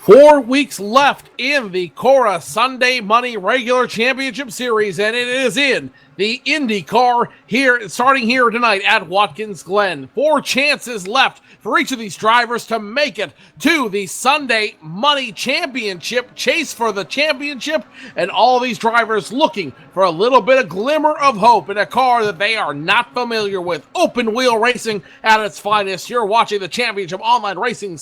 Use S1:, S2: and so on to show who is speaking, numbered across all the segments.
S1: 4 weeks left in the CORA Sunday Money Regular Championship Series, and it is in the Indy car here, starting here tonight at Watkins Glen. 4 chances left for each of these drivers to make it to the Sunday Money Championship, chase for the championship, and all these drivers looking for a little bit of glimmer of hope in a car that they are not familiar with. Open wheel racing at its finest. You're watching the Championship Online Racing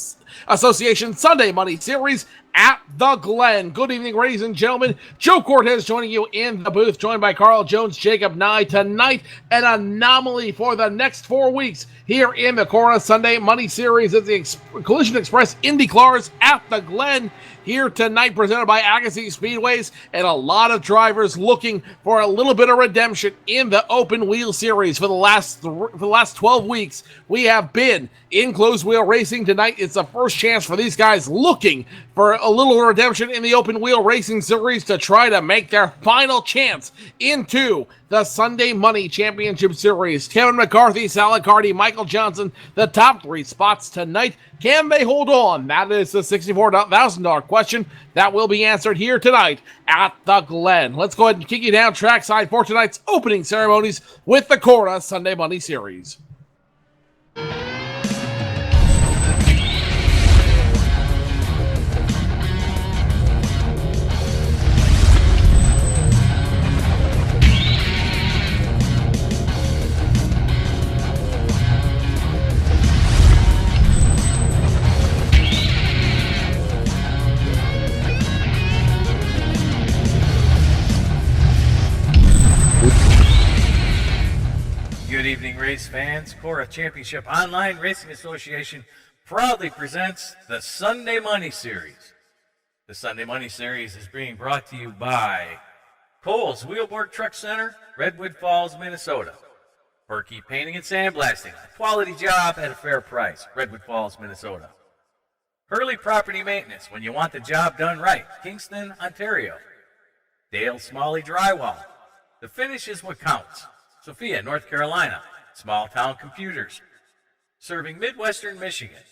S1: Association Sunday Money Series at the Glen. Good evening, ladies and gentlemen. Joe Cortez joining you in the booth, joined by Carl Jones, Jacob Nye. Tonight, an anomaly for the next 4 weeks here in the CORA Sunday Money Series at the Collision Express Indy cars at the Glen. Here tonight, presented by Agassiz Speedways, and a lot of drivers looking for a little bit of redemption in the open wheel series. For the last 12 weeks, we have been in closed wheel racing. Tonight, it's the first chance for these guys looking for a little redemption in the open wheel racing series to try to make their final chance into the Sunday Money Championship Series. Kevin McCarthy, Sal Cardi, Michael Johnson, the top 3 spots tonight. Can they hold on? That is the $64,000 question that will be answered here tonight at the Glen. Let's go ahead and kick you down trackside for tonight's opening ceremonies with the CORA Sunday Money Series.
S2: Good evening, race fans. CORA Championship Online Racing Association proudly presents the Sunday Money Series. The Sunday Money Series is being brought to you by Cole's Wheelboard Truck Center, Redwood Falls, Minnesota. Berkey Painting and Sandblasting, a quality job at a fair price, Redwood Falls, Minnesota. Hurley Property Maintenance, when you want the job done right, Kingston, Ontario. Dale Smalley Drywall, the finish is what counts. Sophia, North Carolina. Small Town Computers, serving Midwestern Michigan.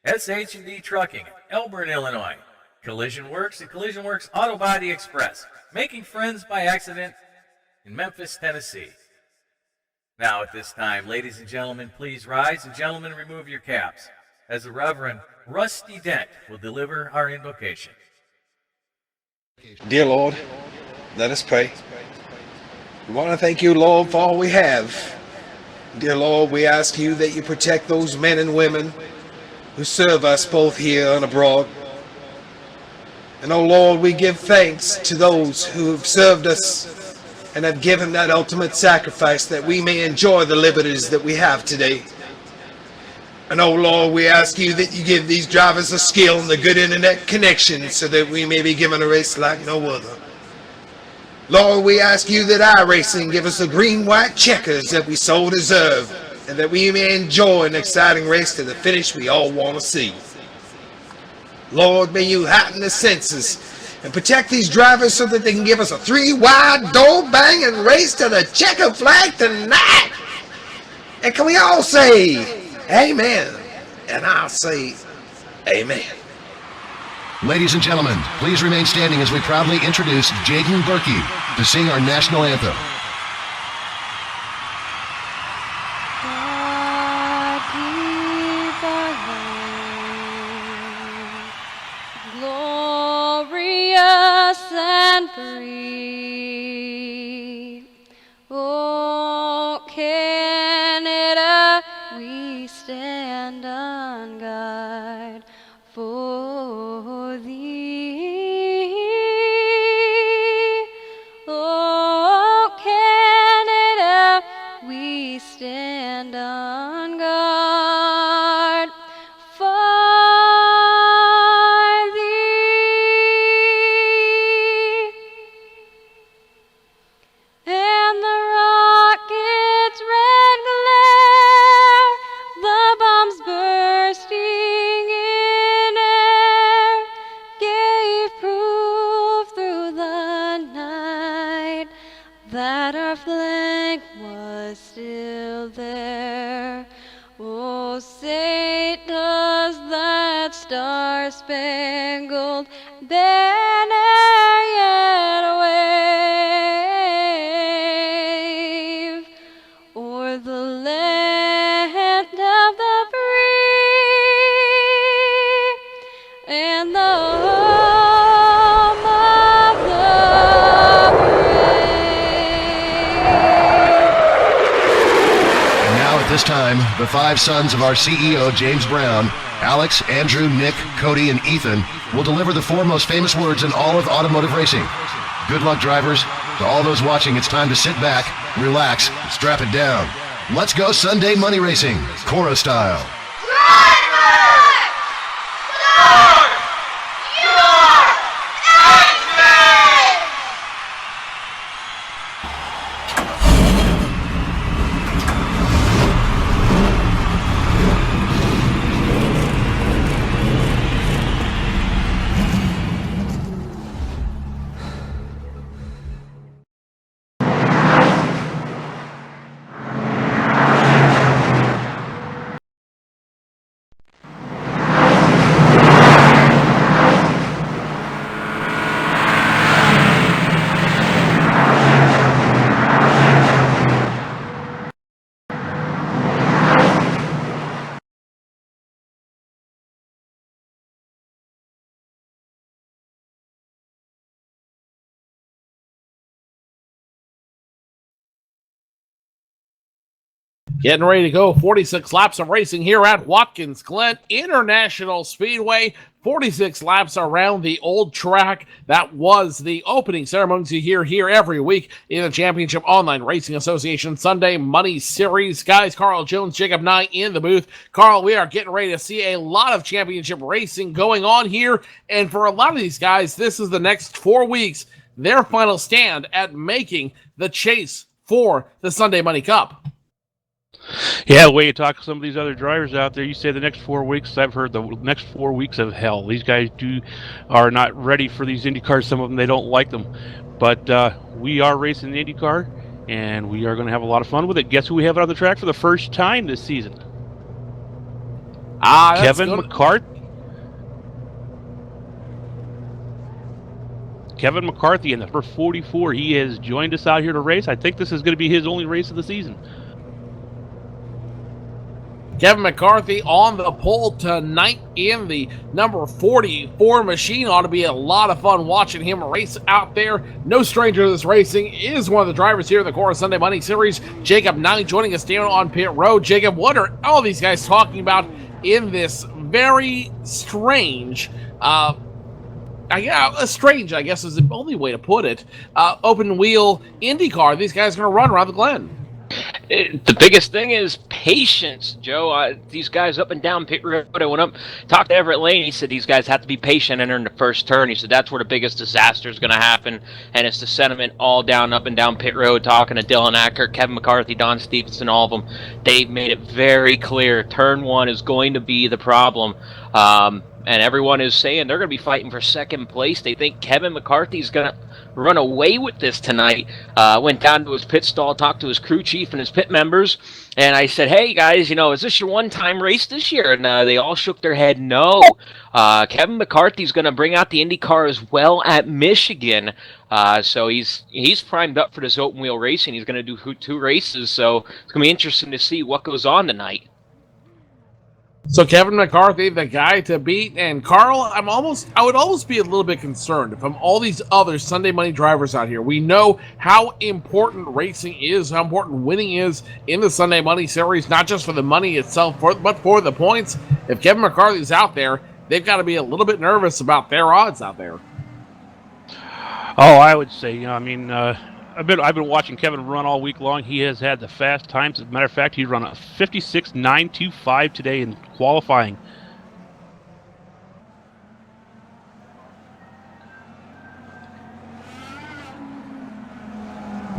S2: SH&D Trucking, Elburn, Illinois. Collisionworx and Collisionworx Auto Body Express, making friends by accident in Memphis, Tennessee. Now at this time, ladies and gentlemen, please rise, and gentlemen, remove your caps, as the Reverend Rusty Dent will deliver our invocation.
S3: Dear Lord, let us pray. We want to thank you, Lord, for all we have. Dear Lord, we ask you that you protect those men and women who serve us both here and abroad. And oh Lord, we give thanks to those who have served us and have given that ultimate sacrifice that we may enjoy the liberties that we have today. And oh Lord, we ask you that you give these drivers the skill and the good internet connection so that we may be given a race like no other. Lord, we ask you that our racing give us the green-white checkers that we so deserve, and that we may enjoy an exciting race to the finish we all want to see. Lord, may you heighten the senses and protect these drivers so that they can give us a 3-wide door-banging race to the checker flag tonight. And can we all say amen? And I'll say amen.
S4: Ladies and gentlemen, please remain standing as we proudly introduce Jaden Berkey to sing our national anthem.
S5: God be the Lord, glorious and free. Oh, Canada, we stand on guard for thee. Oh, Canada, we stand on guard for thee. And the rocket's red glare, the bombs bursting in air, gave proof through the night that our flag was still there. Oh, say does that star star-spangled banner yet wave o'er the land of the free and the home of the
S4: And now at this time, the 5 sons of our CEO, James Brown, Alex, Andrew, Nick, Cody, and Ethan will deliver the 4 most famous words in all of automotive racing. Good luck, drivers. To all those watching, it's time to sit back, relax, and strap it down. Let's go Sunday money racing, CORA style.
S1: Getting ready to go 46 laps of racing here at Watkins Glen International Speedway. 46 laps around the old track. That was the opening ceremonies you hear here every week in the Championship Online Racing Association Sunday Money Series. Guys, Carl Jones, Jacob Nye in the booth. Carl, we are getting ready to see a lot of championship racing going on here. And for a lot of these guys, this is the next 4 weeks, their final stand at making the chase for the Sunday Money Cup.
S6: Yeah, the way you talk to some of these other drivers out there, you say the next 4 weeks, I've heard the next 4 weeks of hell. These guys are not ready for these Indy cars. Some of them, they don't like them. But we are racing the Indy car, and we are going to have a lot of fun with it. Guess who we have on the track for the first time this season? Kevin McCarthy. Kevin McCarthy in the number 44. He has joined us out here to race. I think this is going to be his only race of the season.
S1: Kevin McCarthy on the pole tonight in the number 44 machine. Ought to be a lot of fun watching him race out there. No stranger to this racing, is one of the drivers here in the CORA Sunday Money Series. Jacob Nye joining us down on pit road. Jacob, what are all these guys talking about in this very strange, strange, I guess is the only way to put it, open wheel Indy car these guys are going to run around the Glen?
S7: The biggest thing is patience, Joe. These guys up and down pit road, I went up, talked to Everett Lane. He said these guys have to be patient entering the first turn. He said that's where the biggest disaster is going to happen, and it's the sentiment all down, up and down pit road, talking to Dylan Acker, Kevin McCarthy, Don Stevenson, all of them. They've made it very clear turn 1 is going to be the problem. And everyone is saying they're going to be fighting for second place. They think Kevin McCarthy's going to run away with this tonight. Went down to his pit stall, talked to his crew chief and his pit members, and I said, hey, guys, is this your one-time race this year? And they all shook their head no. Kevin McCarthy's going to bring out the Indy car as well at Michigan. So he's primed up for this open wheel racing. He's going to do 2 races, so it's going to be interesting to see what goes on tonight.
S1: So Kevin McCarthy, the guy to beat, and Carl, I would almost be a little bit concerned from all these other Sunday Money drivers out here. We know how important racing is, how important winning is in the Sunday Money Series, not just for the money itself, but for the points. If Kevin McCarthy's out there, they've got to be a little bit nervous about their odds out there.
S6: Oh, I would say, I've been watching Kevin run all week long. He has had the fast times. As a matter of fact, he run a 56.925 today in qualifying.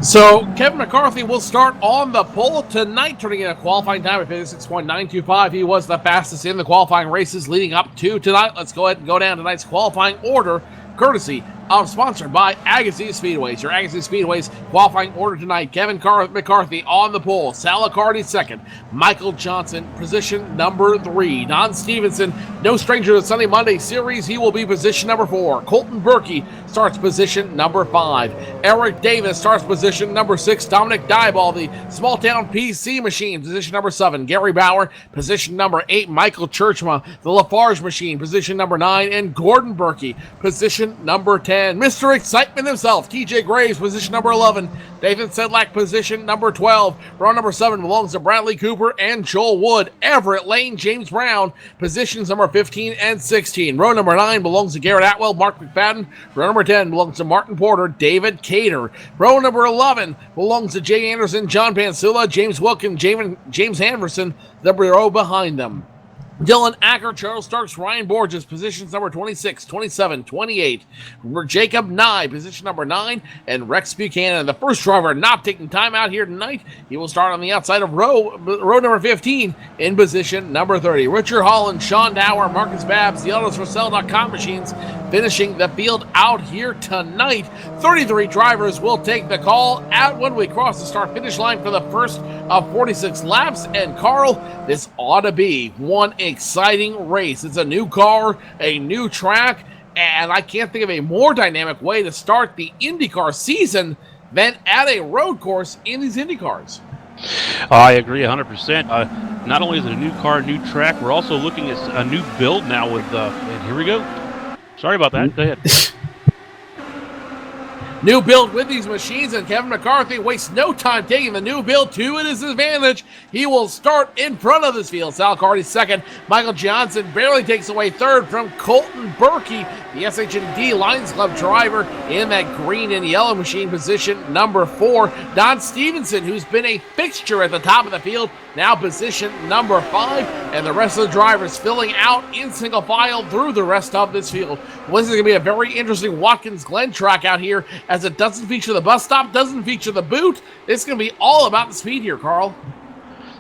S1: So Kevin McCarthy will start on the pole tonight, turning in a qualifying time of 56.925. He was the fastest in the qualifying races leading up to tonight. Let's go ahead and go down tonight's qualifying order, courtesy of sponsored by Agassiz Speedways. Your Agassiz Speedways qualifying order tonight: Kevin McCarthy on the pole, Sal Accardi second, Michael Johnson position number 3, Don Stevenson No stranger to the Sunday Monday series, he will be position number 4. Colton Berkey starts position number 5. Eric Davis starts position number 6. Dominic Dieball, the small town PC machine, position number 7. Gary Bauer, position number 8. Michael Churchma, the Lafarge machine, position number 9. And Gordon Berkey, position number 10. Mr. Excitement himself, TJ Graves, position number 11. Nathan Sedlak, position number 12. Row number 7 belongs to Bradley Cooper and Joel Wood. Everett Lane, James Brown, positions number 15 and 16. Row number 9 belongs to Garrett Atwell, Mark McFadden. Row number 10 belongs to Martin Porter, David Cater. Row number 11 belongs to Jay Anderson, John Pansula, James Wilkin, James Anderson, the row behind them. Dylan Acker, Charles Starks, Ryan Borges, positions number 26, 27, 28. Jacob Nye, position number 9, and Rex Buchanan, the first driver not taking time out here tonight. He will start on the outside of row number 15 in position number 30. Richard Holland, Sean Dower, Marcus Babbs, the AutoSforSale.com machines finishing the field out here tonight. 33 drivers will take the call out when we cross the start-finish line for the first of 46 laps. And Carl, this ought to be one exciting race. It's a new car, a new track, and I can't think of a more dynamic way to start the IndyCar season than at a road course in these IndyCars.
S6: I agree 100%. Not only is it a new car, new track, we're also looking at a new build now with, and here we go. Sorry about that. Go ahead.
S1: New build with these machines, and Kevin McCarthy wastes no time taking the new build to his advantage. He will start in front of this field. Sal Cardi second. Michael Johnson barely takes away third from Colton Berkey, the SH&D Lions Club driver in that green and yellow machine, position number 4. Don Stevenson, who's been a fixture at the top of the field, now position number 5, and the rest of the drivers filling out in single file through the rest of this field. Well, this is going to be a very interesting Watkins Glen track out here, as it doesn't feature the bus stop, doesn't feature the boot. It's going to be all about the speed here, Carl.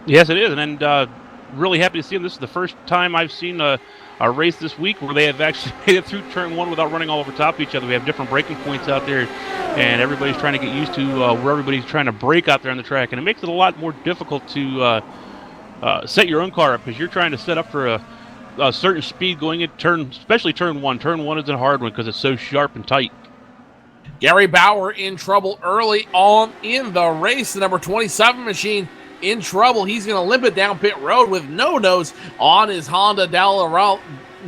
S6: Yes, it is, and really happy to see them. This is the first time I've seen a race this week where they have actually made it through turn 1 without running all over top of each other. We have different braking points out there, and everybody's trying to get used to where everybody's trying to brake out there on the track, and it makes it a lot more difficult to set your own car up, because you're trying to set up for a certain speed going in especially turn 1. Turn 1 is a hard one because it's so sharp and tight.
S1: Gary Bauer in trouble early on in the race. The number 27 machine in trouble. He's going to limp it down pit road with no nose on his Honda Dallara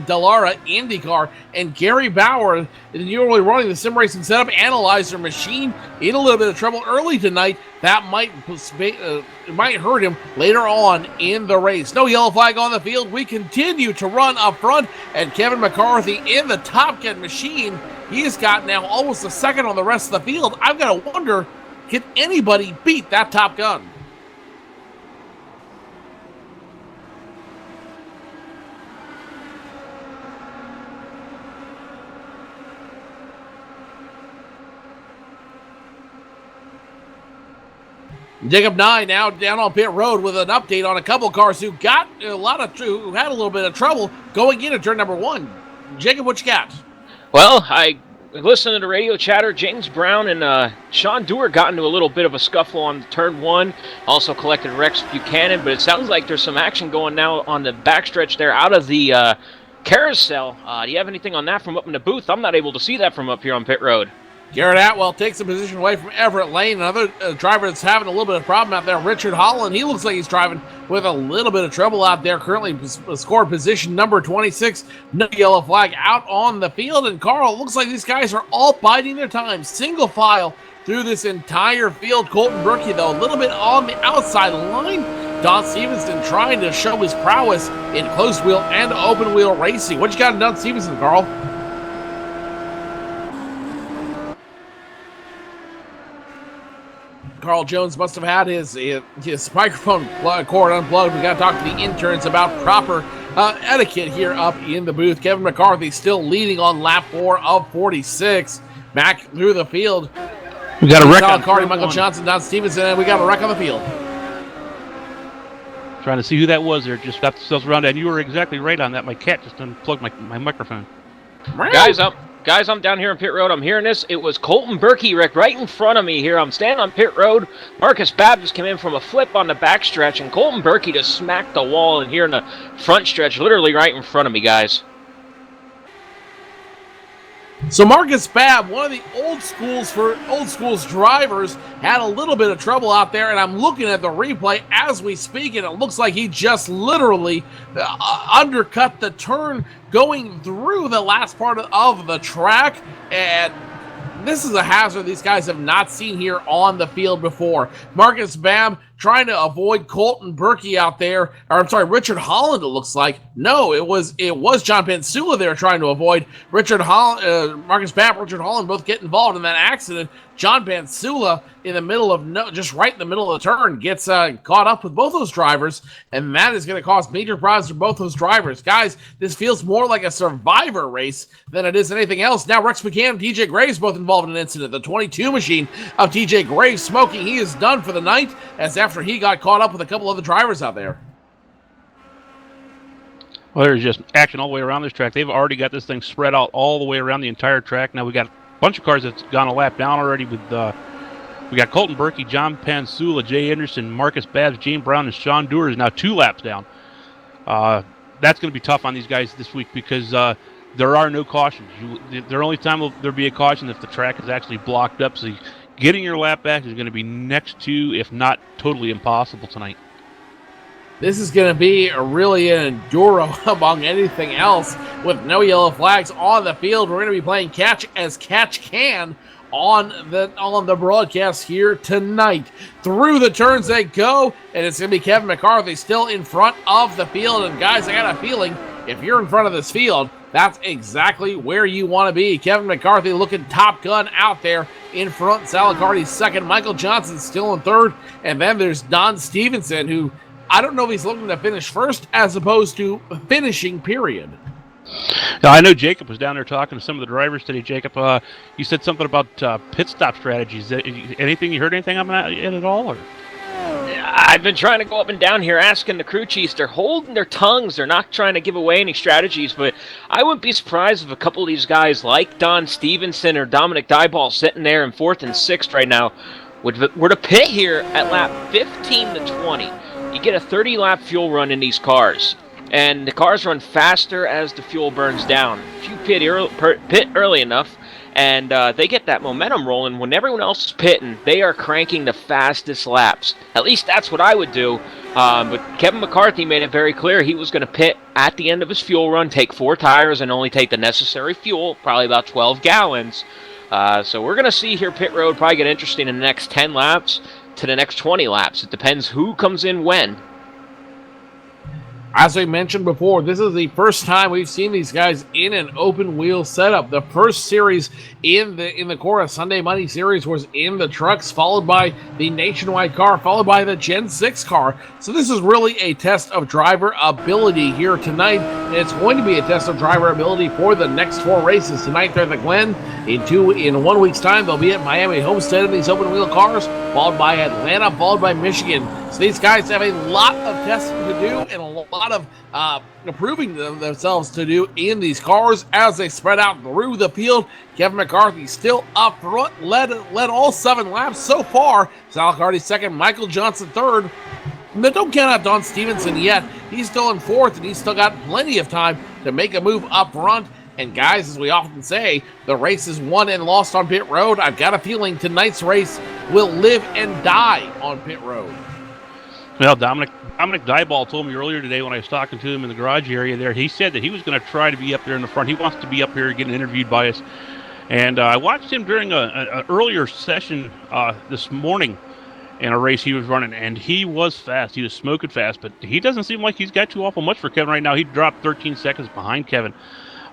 S1: IndyCar. And Gary Bauer, usually running the sim racing setup analyzer machine, in a little bit of trouble early tonight. That might hurt him later on in the race. No yellow flag on the field. We continue to run up front, and Kevin McCarthy in the Top Gun machine. He's got now almost a second on the rest of the field. I've got to wonder, can anybody beat that Top Gun? Jacob Nye now down on pit road with an update on a couple cars who had a little bit of trouble going into turn number 1. Jacob, what you got?
S7: Well, I listened to the radio chatter. James Brown and Sean Dewar got into a little bit of a scuffle on turn 1. Also collected Rex Buchanan, but it sounds like there's some action going now on the backstretch there out of the carousel. Do you have anything on that from up in the booth? I'm not able to see that from up here on pit road.
S1: Garrett Atwell takes a position away from Everett Lane. Another driver that's having a little bit of problem out there, Richard Holland. He looks like he's driving with a little bit of trouble out there. Currently scored position number 26. No yellow flag out on the field. And Carl, looks like these guys are all biding their time. Single file through this entire field. Colton Berkey, though, a little bit on the outside line. Don Stevenson trying to show his prowess in closed wheel and open wheel racing. What you got in Don Stevenson, Carl? Carl Jones must have had his microphone cord unplugged. We got to talk to the interns about proper etiquette here up in the booth. Kevin McCarthy still leading on lap 4 of 46. Back through the field.
S6: We got a wreck on
S1: Cardi, Michael Johnson, Don Stevenson, and we got a wreck on the field.
S6: Trying to see who that was there. Just got themselves around, and you were exactly right on that. My cat just unplugged my microphone.
S7: Guys, Guys, I'm down here on pit road. I'm hearing this. It was Colton Berkey right in front of me here. I'm standing on pit road. Marcus Babb just came in from a flip on the back stretch, and Colton Berkey just smacked the wall in here in the front stretch, literally right in front of me, guys.
S1: So Marcus Babb, one of the old schools drivers, had a little bit of trouble out there, and I'm looking at the replay as we speak, and it looks like he just literally undercut the turn going through the last part of the track, and this is a hazard these guys have not seen here on the field before. Marcus Babb trying to avoid Colton Berkey out there, or I'm sorry, Richard Holland, it looks like. No, it was John Pensula there trying to avoid Richard Holland, Marcus Babb, Richard Holland both get involved in that accident. John Pensula in the middle of just right in the middle of the turn gets caught up with both those drivers, and that is going to cause major problems for both those drivers. Guys, this feels more like a survivor race than it is anything else. Now Rex McCann and TJ Graves both involved in an incident. The 22 machine of TJ Graves smoking. He is done for the night as after he got caught up with a couple other drivers out there.
S6: Well, there's just action all the way around this track. They've already got this thing spread out all the way around the entire track. Now we got a bunch of cars that's gone a lap down already with we got Colton Berkey, John Pensula, Jay Anderson, Marcus Babbs, Gene Brown, and Sean Dewar is now 2 laps down. That's going to be tough on these guys this week because there are no cautions. The only time there'll be a caution if the track is actually blocked up. So getting your lap back is going to be next to, if not totally impossible tonight.
S1: This is going to be really an enduro among anything else with no yellow flags on the field. We're going to be playing catch as catch can on the broadcast here tonight. Through the turns they go, and it's going to be Kevin McCarthy still in front of the field. And guys, I got a feeling if you're in front of this field, that's exactly where you want to be. Kevin McCarthy looking Top Gun out there in front. Salicardi's second. Michael Johnson still in third. And then there's Don Stevenson, who I don't know if he's looking to finish first as opposed to finishing, period.
S6: Now, I know Jacob was down there talking to some of the drivers today. Jacob, you said something about pit stop strategies. Anything you heard anything about it at all? Or?
S7: I've been trying to go up and down here asking the crew chiefs. They're holding their tongues. They're not trying to give away any strategies, but I wouldn't be surprised if a couple of these guys like Don Stevenson or Dominic Dyball sitting there in 4th and 6th right now were to pit here at lap 15 to 20. You get a 30-lap fuel run in these cars, and the cars run faster as the fuel burns down. If you pit early enough, and they get that momentum rolling, when everyone else is pitting, they are cranking the fastest laps. At least that's what I would do. But Kevin McCarthy made it very clear he was going to pit at the end of his fuel run, take 4 tires, and only take the necessary fuel, probably about 12 gallons. So we're going to see here pit road probably get interesting in the next 10 laps to the next 20 laps. It depends who comes in when.
S1: As I mentioned before, this is the first time we've seen these guys in an open wheel setup. The first series in the CORA Sunday Money Series was in the trucks, followed by the Nationwide car, followed by the Gen 6 car. So this is really a test of driver ability here tonight, and it's going to be a test of driver ability for the next 4 races. Tonight they're at the Glen. In 1 week's time, they'll be at Miami Homestead in these open wheel cars, followed by Atlanta, followed by Michigan. So these guys have a lot of testing to do and a lot of proving themselves to do in these cars as they spread out through the field. Kevin McCarthy still up front, led all 7 laps so far. Salicardi second, Michael Johnson third. But don't count out Don Stevenson yet. He's still in 4th, and he's still got plenty of time to make a move up front. And guys, as we often say, the race is won and lost on pit road. I've got a feeling tonight's race will live and die on pit road.
S6: Well, Dominic Dyball told me earlier today when I was talking to him in the garage area there, he said that he was going to try to be up there in the front. He wants to be up here getting interviewed by us. And I watched him during an earlier session this morning in a race he was running, and he was fast. He was smoking fast, but he doesn't seem like he's got too awful much for Kevin right now. He dropped 13 seconds behind Kevin.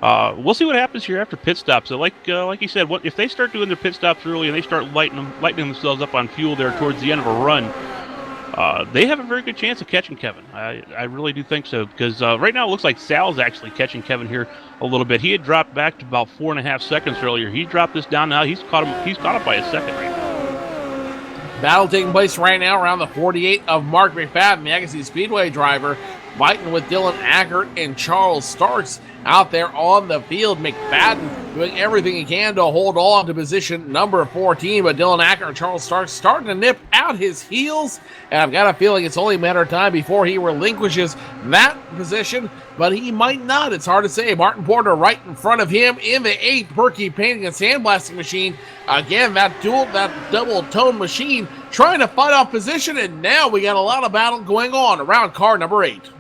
S6: We'll see what happens here after pit stops. So like you said, if they start doing their pit stops early and they start lightening themselves up on fuel there towards the end of a run, they have a very good chance of catching Kevin. I really do think so, because right now it looks like Sal's actually catching Kevin here a little bit. He had dropped back to about 4.5 seconds earlier. He dropped this down now. He's caught up by a second right now.
S1: Battle taking place right now around the 48 of Mark McFadden, the Agassiz Speedway driver, fighting with Dylan Ackert and Charles Starks out there on the field. McFadden doing everything he can to hold on to position number 14, but Dylan Ackert and Charles Starks starting to nip out his heels, and I've got a feeling it's only a matter of time before he relinquishes that position, but he might not. It's hard to say. Martin Porter right in front of him in the 8th Perky painting and sandblasting machine. Again, that double tone machine trying to fight off position, and now we got a lot of battle going on around car number 8.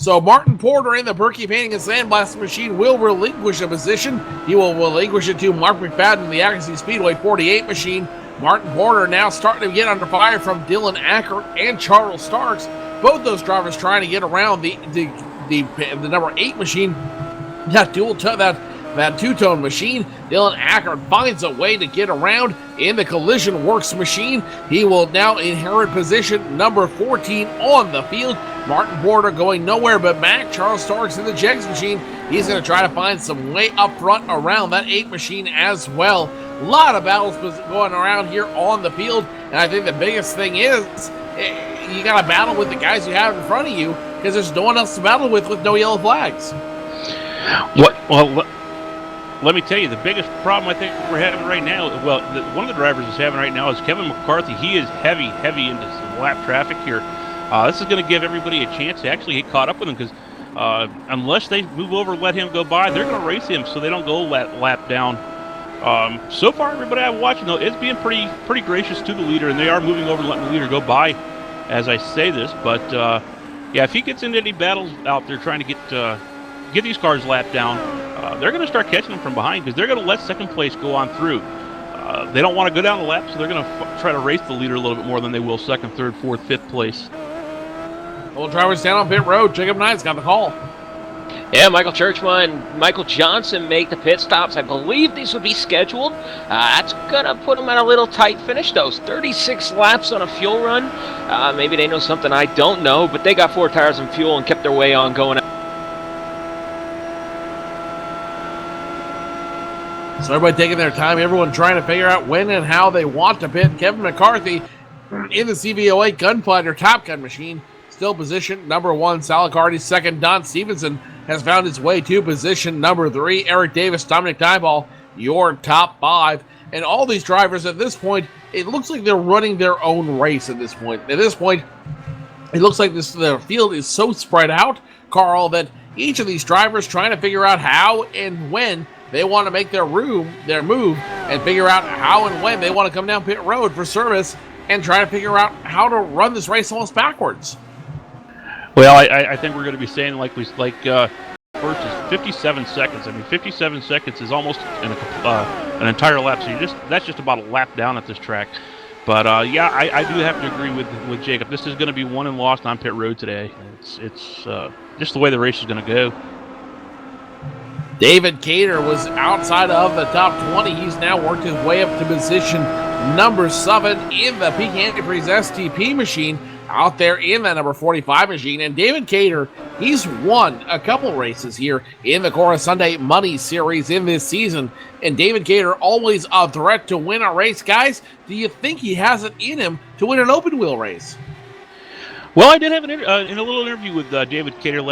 S1: So Martin Porter in the Perky painting and sandblasting machine will relinquish a position. He will relinquish it to Mark McFadden in the Accuracy Speedway 48 machine. Martin Porter now starting to get under fire from Dylan Ackert and Charles Starks. Both those drivers trying to get around the number 8 machine. That two-tone machine. Dylan Ackert finds a way to get around in the Collisionworx machine. He will now inherit position number 14 on the field. Martin Porter going nowhere but back. Charles Starks in the Jegs machine. He's going to try to find some way up front around that 8 machine as well. A lot of battles going around here on the field, and I think the biggest thing is you got to battle with the guys you have in front of you because there's no one else to battle with no yellow flags.
S6: Let me tell you, the biggest problem I think we're having right now, one of the drivers is having right now is Kevin McCarthy. He is heavy into some lap traffic here. This is going to give everybody a chance to actually get caught up with him because unless they move over and let him go by, they're going to race him so they don't go lap down. So far, everybody I'm watching, though, is being pretty gracious to the leader, and they are moving over and letting the leader go by as I say this. But, yeah, if he gets into any battles out there trying to get these cars lapped down, they're going to start catching them from behind because they're going to let second place go on through. They don't want to go down the lap, so they're going to try to race the leader a little bit more than they will second, third, fourth, fifth place.
S1: Old drivers down on pit road. Jacob Knight's got the call.
S7: Yeah, Michael Churchma and Michael Johnson make the pit stops. I believe these would be scheduled. That's going to put them at a little tight finish, though. 36 laps on a fuel run. Maybe they know something I don't know, but they got 4 tires and fuel and kept their way on going.
S1: So everybody taking their time, everyone trying to figure out when and how they want to pit. Kevin McCarthy in the CVO8 Gunfighter Top Gun machine, still position number 1. Salicardi second. Don Stevenson has found his way to position number 3. Eric Davis, Dominic Dyball, your top 5. And all these drivers at this point, it looks like they're running their own race at this point. At this point, it looks like the field is so spread out, Carl, that each of these drivers trying to figure out how and when they want to make their move, and figure out how and when they want to come down pit road for service and try to figure out how to run this race almost backwards.
S6: Well, I think we're going to be saying like first is 57 seconds. I mean, 57 seconds is almost an entire lap. So that's just about a lap down at this track. But yeah, I do have to agree with Jacob. This is going to be won and lost on pit road today. It's just the way the race is going to go.
S1: David Cater was outside of the top 20. He's now worked his way up to position number 7 in the Peak Antifreeze STP machine out there in that number 45 machine. And David Cater, he's won a couple races here in the CORA Sunday Money Series in this season. And David Cater, always a threat to win a race. Guys, do you think he has it in him to win an open wheel race?
S6: Well, I did have in a little interview with David Cater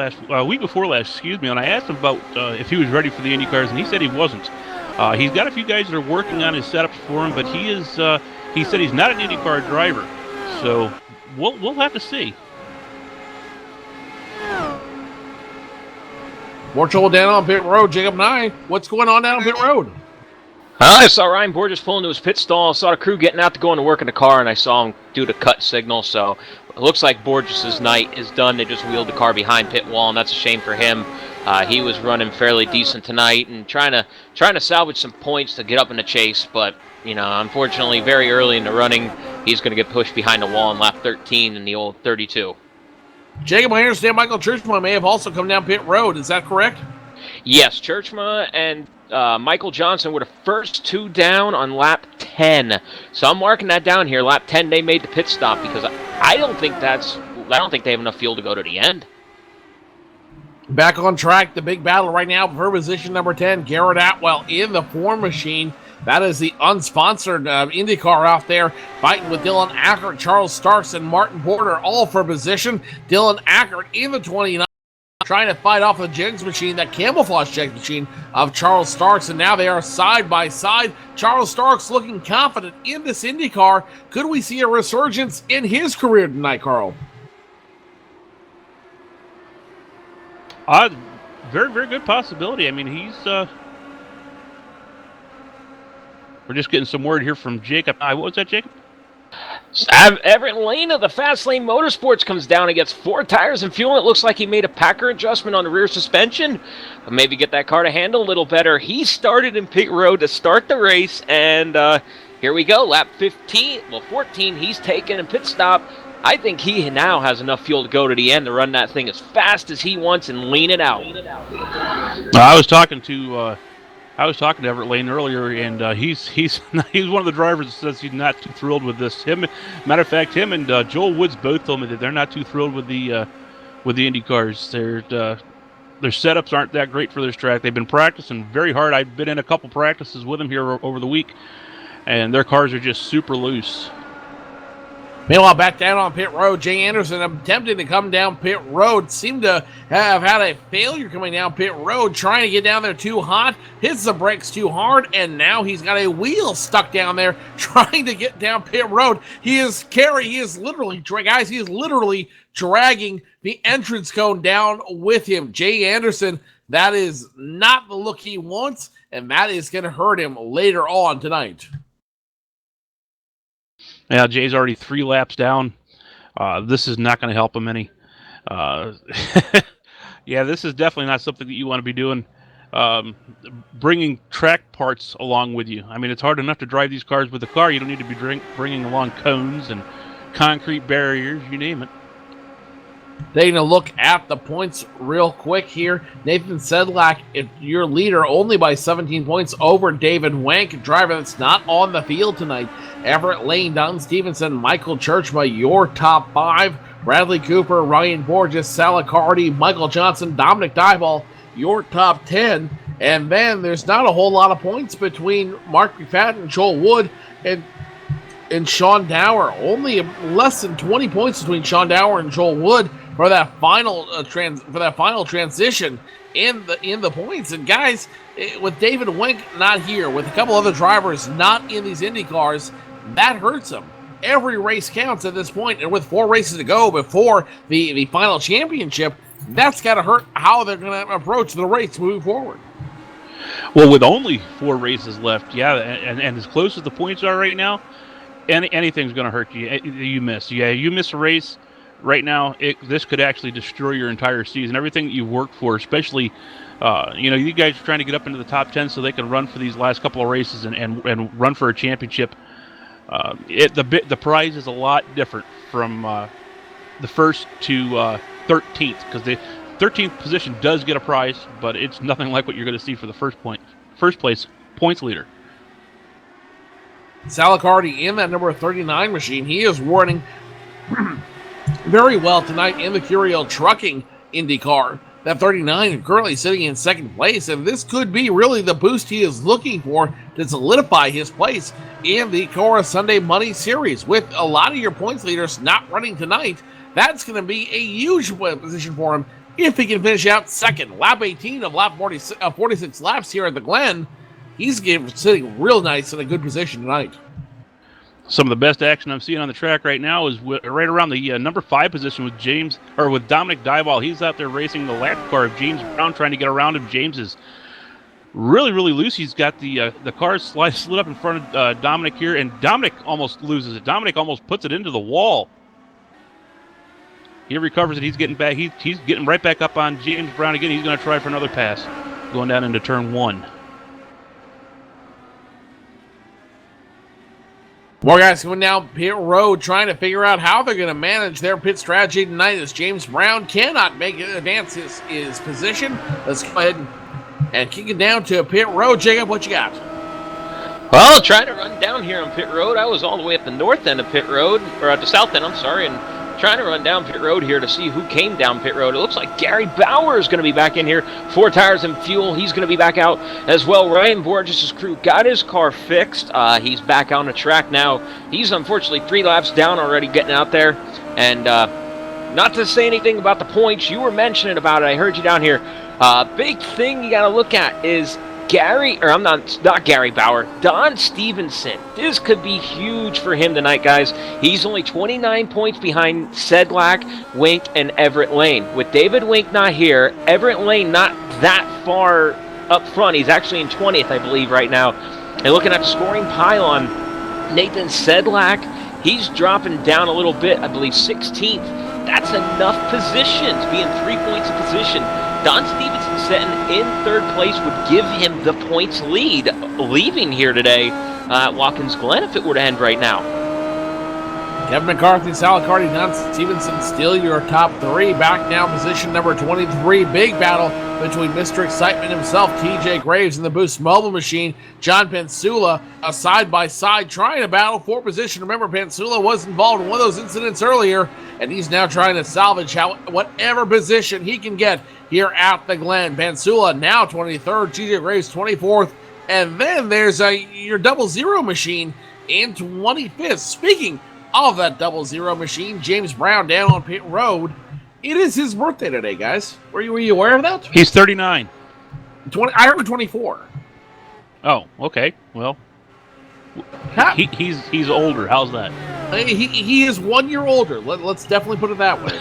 S6: week before last, and I asked him about if he was ready for the Indy cars, and he said he wasn't. He's got a few guys that are working on his setups for him, but he said he's not an Indy car driver, so we'll have to see.
S1: More trouble down on pit road. Jacob Nye, what's going on down on pit road?
S7: I saw Ryan Borges pull into his pit stall, saw the crew getting out to go into work in the car, and I saw him do the cut signal, so it looks like Borges' night is done. They just wheeled the car behind pit wall, and that's a shame for him. He was running fairly decent tonight and trying to salvage some points to get up in the chase, but unfortunately, very early in the running, he's going to get pushed behind the wall in lap 13 in the old 32.
S1: Jacob, I understand Michael Churchma may have also come down pit road. Is that correct?
S7: Yes, Churchma and Michael Johnson were the first 2 down on lap 10. So I'm marking that down here. Lap 10, they made the pit stop because I don't think they have enough fuel to go to the end.
S1: Back on track, the big battle right now for position number 10. Garrett Atwell in the 4 machine That is the unsponsored IndyCar out there, fighting with Dylan Ackert, Charles Starks, and Martin Porter, all for position. Dylan Ackert in the 29, trying to fight off the Jegs machine, that camouflage Jegs machine of Charles Starks, and now they are side by side. Charles Starks looking confident in this IndyCar. Could we see a resurgence in his career tonight, Carl?
S6: Very, very good possibility. I mean, he's... We're just getting some word here from Jacob. What was that, Jacob?
S7: Everett Lane of the Fast Lane Motorsports comes down and gets 4 tires and fuel. It looks like he made a Packer adjustment on the rear suspension. Maybe get that car to handle a little better. He started in pit road to start the race, and here we go. Lap 14, he's taking a pit stop. I think he now has enough fuel to go to the end to run that thing as fast as he wants and lean it out.
S6: I was talking to Everett Lane earlier, and he's one of the drivers that says he's not too thrilled with this. Matter of fact, him and Joel Woods both told me that they're not too thrilled with the Indy cars. Their setups aren't that great for this track. They've been practicing very hard. I've been in a couple practices with them here over the week, and their cars are just super loose.
S1: Meanwhile, back down on pit road, Jay Anderson attempting to come down pit road. Seemed to have had a failure coming down pit road, trying to get down there too hot, hits the brakes too hard, and now he's got a wheel stuck down there trying to get down pit road. He is literally dragging the entrance cone down with him. Jay Anderson, that is not the look he wants, and that is going to hurt him later on tonight.
S6: Yeah, Jay's already 3 laps down. This is not going to help him any. Yeah, this is definitely not something that you want to be doing. Bringing track parts along with you. I mean, it's hard enough to drive these cars with the car. You don't need to be bringing along cones and concrete barriers, you name it.
S1: Taking a look at the points real quick here. Nathan Sedlak, your leader, only by 17 points over David Wank, driver that's not on the field tonight. Everett Lane, Don Stevenson, Michael Churchma, your top 5. Bradley Cooper, Ryan Borges, Sal Accardi, Michael Johnson, Dominic Dyball, your top 10. And then there's not a whole lot of points between Mark McFadden, Joel Wood, and Sean Dower. Only less than 20 points between Sean Dower and Joel Wood for that final transition in the points. And guys, with David Wink not here, with a couple other drivers not in these Indy cars, that hurts them. Every race counts at this point, and with 4 races to go before the final championship, that's got to hurt how they're going to approach the race moving forward.
S6: Well, with only 4 races left, yeah, and as close as the points are right now, anything's going to hurt you. You miss. Yeah, you miss a race right now, this could actually destroy your entire season. Everything that you've worked for, especially, you guys are trying to get up into the top 10 so they can run for these last couple of races and run for a championship. The prize is a lot different from the first to 13th, because the 13th position does get a prize, but it's nothing like what you're going to see for the first place points leader.
S1: Sal Accardi in that number 39 machine. He is running very well tonight in the Curiel Trucking IndyCar. That 39 currently sitting in second place, and this could be really the boost he is looking for to solidify his place in the CORA Sunday Money Series. With a lot of your points leaders not running tonight, that's going to be a huge position for him if he can finish out second. Lap 18 of 46 laps here at the Glen. He's sitting real nice in a good position tonight.
S6: Some of the best action I'm seeing on the track right now is right around the number 5 position with Dominic Dyball. He's out there racing the lap car of James Brown, trying to get around him. James is really, really loose. He's got the car slid up in front of Dominic here, and Dominic almost loses it. Dominic almost puts it into the wall. He recovers it. He's getting back. He's getting right back up on James Brown again. He's going to try for another pass, going down into turn 1.
S1: More guys coming down pit road trying to figure out how they're going to manage their pit strategy tonight, as James Brown cannot advance his position. Let's go ahead and kick it down to pit road. Jacob, what you got?
S7: Well, trying to run down here on pit road. I was all the way at the north end of pit road, or at the south end, I'm sorry, and trying to run down pit road here to see who came down pit road. It looks like Gary Bauer is going to be back in here. 4 tires and fuel. He's going to be back out as well. Ryan Borges' crew got his car fixed. He's back on the track now. He's unfortunately 3 laps down already getting out there. And not to say anything about the points, you were mentioning about it. I heard you down here. Big thing you got to look at is not Gary Bauer, Don Stevenson. This could be huge for him tonight, guys. He's only 29 points behind Sedlak, Wink, and Everett Lane. With David Wink not here, Everett Lane not that far up front. He's actually in 20th, I believe, right now. And looking at the scoring pylon, Nathan Sedlak, he's dropping down a little bit, I believe 16th. That's enough positions, being 3 points of position. Don Stevenson sitting in 3rd place would give him the points lead, leaving here today at Watkins Glen if it were to end right now.
S1: Kevin McCarthy, Sal Carty, Don Stevenson still your top 3. Back now, position number 23. Big battle between Mr. Excitement himself, TJ Graves, and the Boost Mobile Machine. John Pensula, side by side, trying to battle for position. Remember, Pensula was involved in one of those incidents earlier, and he's now trying to salvage whatever position he can get here at the Glen. Pensula now 23rd, TJ Graves 24th, and then there's your 00 machine in 25th. Speaking of that 00 machine, James Brown down on pit road. It is his birthday today, guys. Were you aware of that?
S6: He's 39.
S1: I heard 24.
S6: Oh, okay. Well, he's older. How's that?
S1: He is 1 year older. Let's definitely put it that way.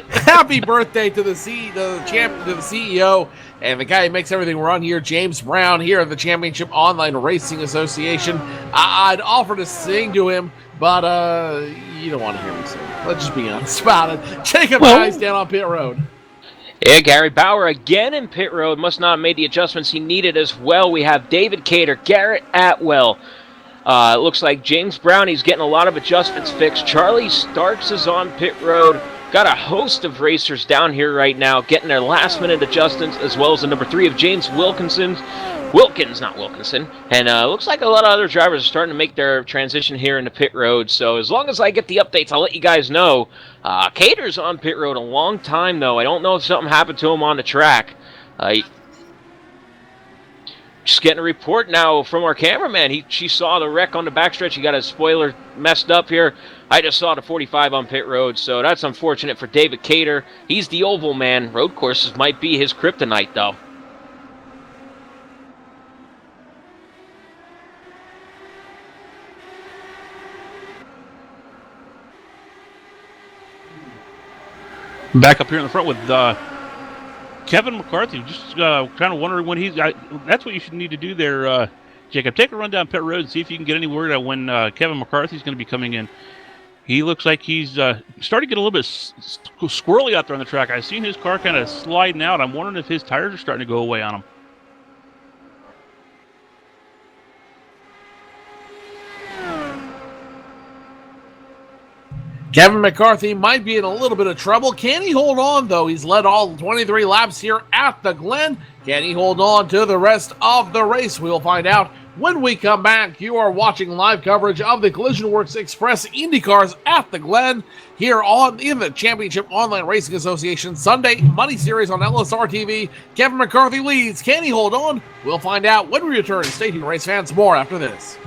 S1: Happy birthday to the CEO, and the guy who makes everything run here, James Brown, here at the Championship Online Racing Association. I'd offer to sing to him, but you don't want to hear me sing. Let's just be honest about it. Jacob Guys down on pit road.
S7: Yeah, Gary Bauer again in pit road. Must not have made the adjustments he needed as well. We have David Cater, Garrett Atwell. It looks like James Brown, he's getting a lot of adjustments fixed. Charlie Starks is on pit road. Got a host of racers down here right now getting their last-minute adjustments, as well as the number 3 of James Wilkins, not Wilkinson. And looks like a lot of other drivers are starting to make their transition here into pit road. So as long as I get the updates, I'll let you guys know. Cater's on pit road a long time, though. I don't know if something happened to him on the track. Just getting a report now from our cameraman. She saw the wreck on the backstretch. He got his spoiler messed up here. I just saw the 45 on pit road, so that's unfortunate for David Cater. He's the oval man. Road courses might be his kryptonite, though.
S6: Back up here in the front with Kevin McCarthy. Just kind of wondering when he's. That's what you should need to do there, Jacob. Take a run down pit road and see if you can get any word on when Kevin McCarthy's going to be coming in. He looks like he's starting to get a little bit squirrely out there on the track. I've seen his car kind of sliding out. I'm wondering if his tires are starting to go away on him.
S1: Kevin McCarthy might be in a little bit of trouble. Can he hold on, though? He's led all 23 laps here at the Glen. Can he hold on to the rest of the race? We'll find out when we come back. You are watching live coverage of the Collisionworx Express IndyCars at the Glen here in the Championship Online Racing Association Sunday Money Series on LSRTV. Kevin McCarthy leads. Can he hold on? We'll find out when we return. Stay tuned, race fans. More after this.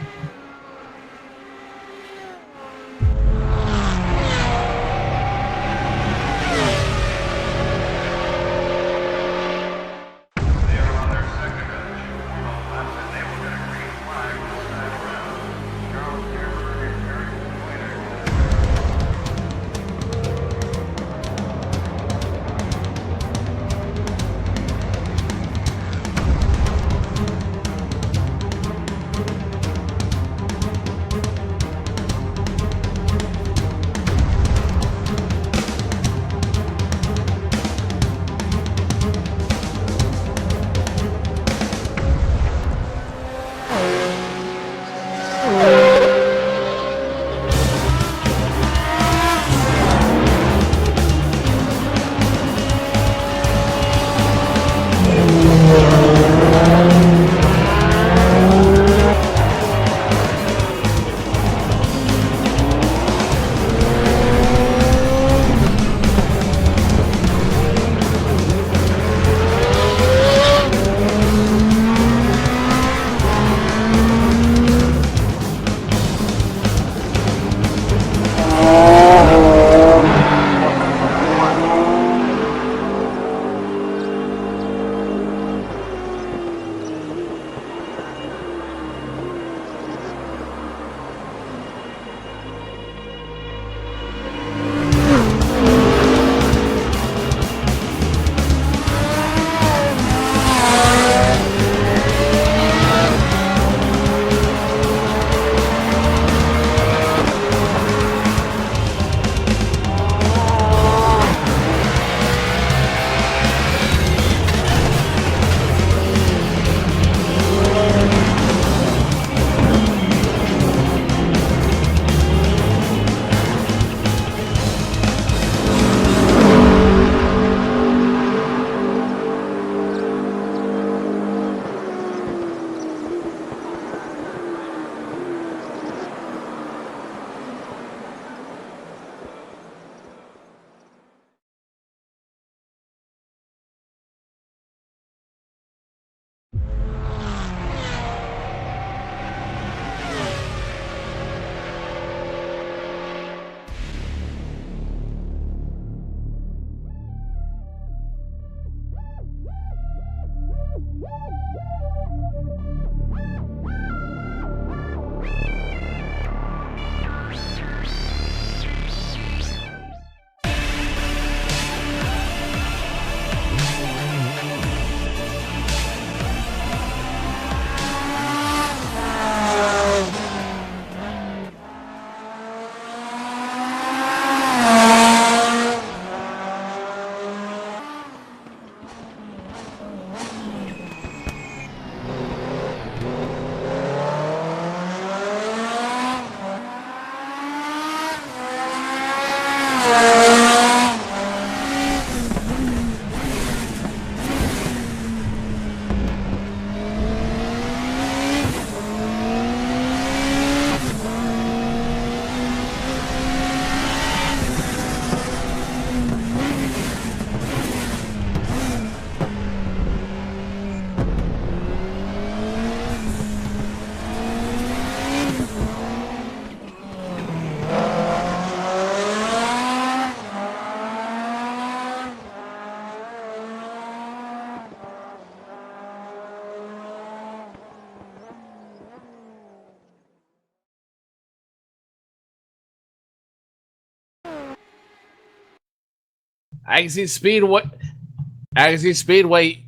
S1: Agassiz Speedway,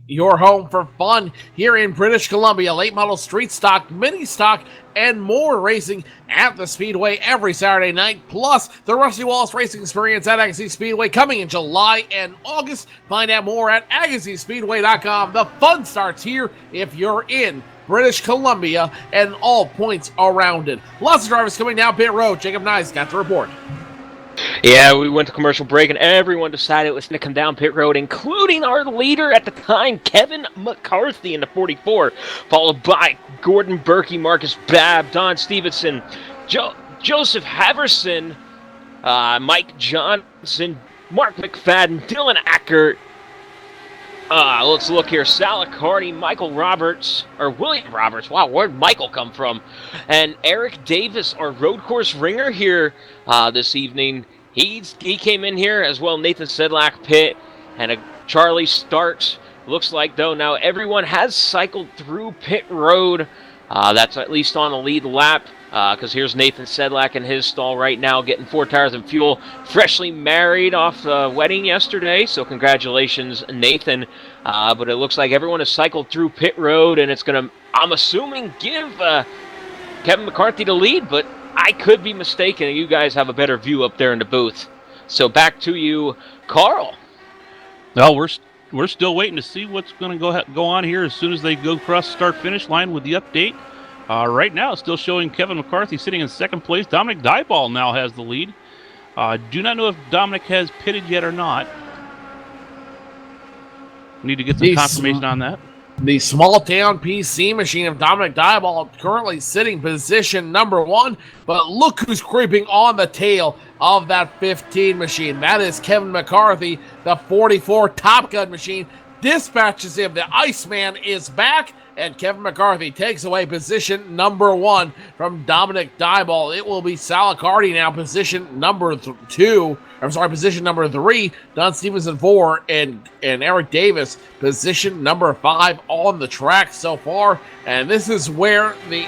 S1: your home for fun here in British Columbia. Late model, street stock, mini stock, and more racing at the Speedway every Saturday night. Plus, the Rusty Wallace Racing Experience at Agassiz Speedway coming in July and August. Find out more at AgassizSpeedway.com. The fun starts here if you're in British Columbia and all points around it. Lots of drivers coming down pit road. Jacob Nyes got the report.
S7: Yeah, we went to commercial break, and everyone decided it was going to come down pit road, including our leader at the time, Kevin McCarthy in the 44, followed by Gordon Berkey, Marcus Babb, Don Stevenson, Joseph Haverson, Mike Johnson, Mark McFadden, Dylan Ackert. Let's look here. Sal Accardi, Michael Roberts, or William Roberts. Wow, where'd Michael come from? And Eric Davis, our road course ringer here this evening. He came in here as well. Nathan Sedlak pit and Charlie Starks. Looks like, though, now everyone has cycled through pit road. That's at least on the lead lap. Because here's Nathan Sedlak in his stall right now, getting 4 tires and fuel. Freshly married off the wedding yesterday, so congratulations, Nathan. But it looks like everyone has cycled through pit road, and it's going to, I'm assuming, give Kevin McCarthy the lead, but I could be mistaken, and you guys have a better view up there in the booth. So back to you, Carl.
S6: Well, we're still waiting to see what's going to go on here as soon as they go across the start-finish line with the update. Right now, it's still showing Kevin McCarthy sitting in second place. Dominic Dyball now has the lead. Do not know if Dominic has pitted yet or not. Need to get some confirmation on that.
S1: The small town PC machine of Dominic Dyball currently sitting position number 1, but look who's creeping on the tail of that 15 machine. That is Kevin McCarthy, the 44 Top Gun machine. Dispatches him. The Iceman is back, and Kevin McCarthy takes away position number 1 from Dominic Dyball. It will be Sal Accardi now, position number 2. I'm sorry, position number 3. Don Stevenson 4, and Eric Davis, position number 5 on the track so far. And this is where the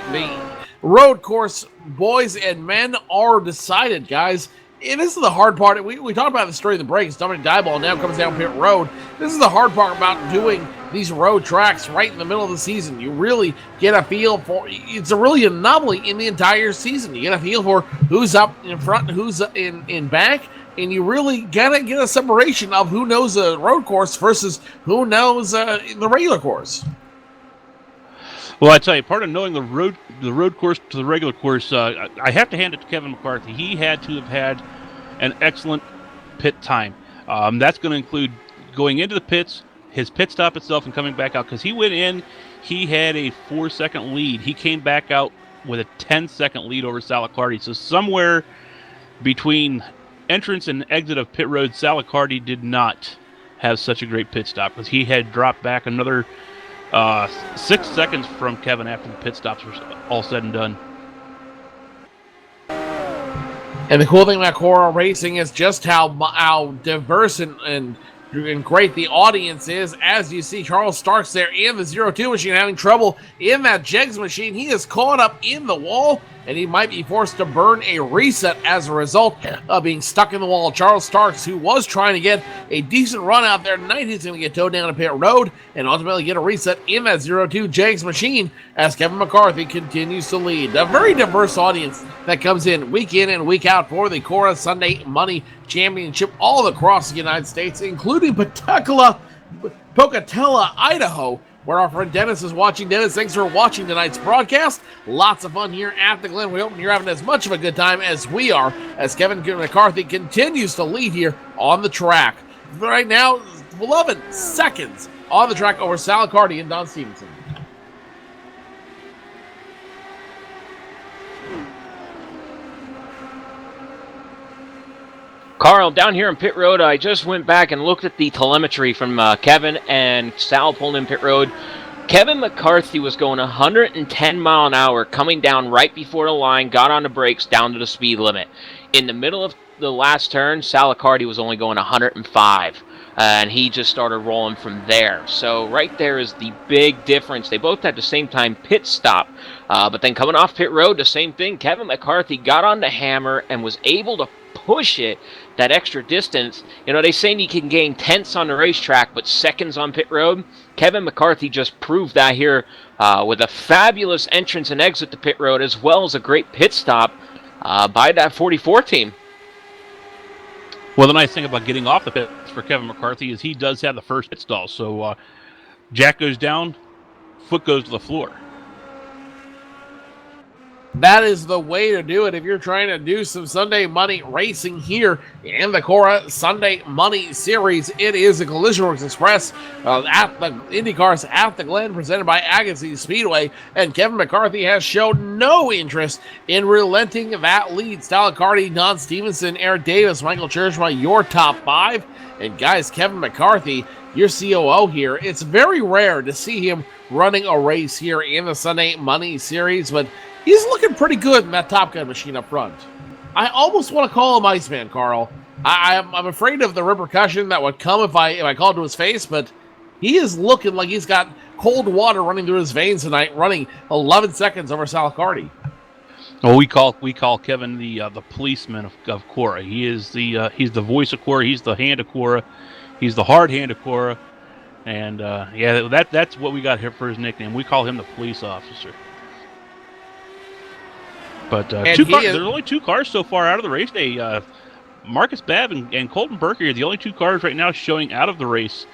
S1: road course boys and men are decided, guys. And this is the hard part. We talked about this during the breaks. Dominic Dyball now comes down pit road. This is the hard part about doing these road tracks right in the middle of the season. You really get a feel for, it's a really anomaly in the entire season. You get a feel for who's up in front and who's in back, and you really gotta get a separation of who knows the road course versus who knows the regular course.
S6: Well, I tell you, part of knowing the road course to the regular course, I have to hand it to Kevin McCarthy. He had to have had an excellent pit time. That's going to include going into the pits, his pit stop itself, and coming back out. Because he went in, he had a 4-second lead. He came back out with a 10-second lead over Sal Accardi. So somewhere between entrance and exit of pit road, Sal Accardi did not have such a great pit stop, because he had dropped back another 6 seconds from Kevin after the pit stops were all said and done.
S1: And the cool thing about CORA Racing is just how diverse and great the audience is. As you see, Charles Starks there in the 02 machine having trouble in that Jegs machine. He is caught up in the wall, and he might be forced to burn a reset as a result of being stuck in the wall. Charles Starks, who was trying to get a decent run out there tonight, he's going to get towed down to pit road and ultimately get a reset in that 02 Jegs machine as Kevin McCarthy continues to lead. A very diverse audience that comes in and week out for the CORA Sunday Money Championship all across the United States, including Pocatello, Idaho, where our friend Dennis is watching. Dennis, thanks for watching tonight's broadcast. Lots of fun here at the Glen. We hope you're having as much of a good time as we are, as Kevin McCarthy continues to lead here on the track. Right now, 11 seconds on the track over Sal Accardi and Don Stevenson.
S7: Carl, down here in pit road, I just went back and looked at the telemetry from Kevin and Sal pulling in pit road. Kevin McCarthy was going 110 mile an hour coming down right before the line, got on the brakes down to the speed limit. In the middle of the last turn, Sal Accardi was only going 105, and he just started rolling from there. So right there is the big difference. They both had the same time pit stop, but then coming off pit road, the same thing. Kevin McCarthy got on the hammer and was able to push it that extra distance. You know, they say you can gain tenths on the racetrack, but seconds on pit road. Kevin McCarthy just proved that here with a fabulous entrance and exit to pit road, as well as a great pit stop by that 44 team.
S6: Well, the nice thing about getting off the pit for Kevin McCarthy is he does have the first pit stall. So jack goes down, foot goes to the floor.
S1: That is the way to do it if you're trying to do some Sunday Money racing here in the CORA Sunday Money Series. It is the Collisionworx Express at the IndyCars at the Glen, presented by Agassiz Speedway. And Kevin McCarthy has shown no interest in relenting that lead. Stalicardi, Don Stevenson, Eric Davis, Michael Churchma, your top 5. And guys, Kevin McCarthy, your COO here, it's very rare to see him running a race here in the Sunday Money Series, but he's looking pretty good in that Top Gun machine up front. I almost want to call him Iceman, Carl. I'm afraid of the repercussion that would come if I called to his face, but he is looking like he's got cold water running through his veins tonight, running 11 seconds over Stalicardi.
S6: Well, we call Kevin the policeman of CORA. He's the voice of CORA. He's the hand of CORA. He's the hard hand of CORA. And that's what we got here for his nickname. We call him the police officer. But there's only 2 cars so far out of the race. Marcus Babb and Colton Berkey are the only 2 cars right now showing out of the race.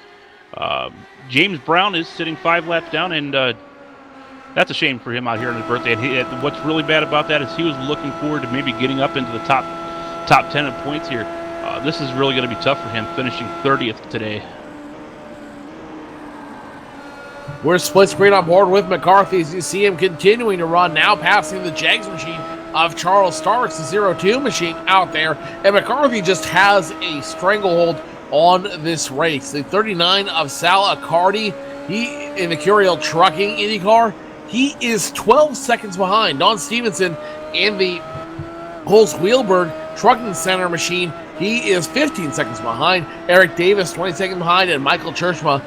S6: James Brown is sitting 5 laps down, and that's a shame for him out here on his birthday. And what's really bad about that is he was looking forward to maybe getting up into the top 10 in points here. This is really going to be tough for him, finishing 30th today.
S1: We're split screen on board with McCarthy as you see him continuing to run, now passing the Jags machine of Charles Starks, the 02 machine out there. And McCarthy just has a stranglehold on this race. The 39 of Sal Accardi, he in the Curiel Trucking IndyCar, he is 12 seconds behind. Don Stevenson in the Holz Wheelberg Trucking Center machine, he is 15 seconds behind. Eric Davis, 20 seconds behind, and Michael Churchma,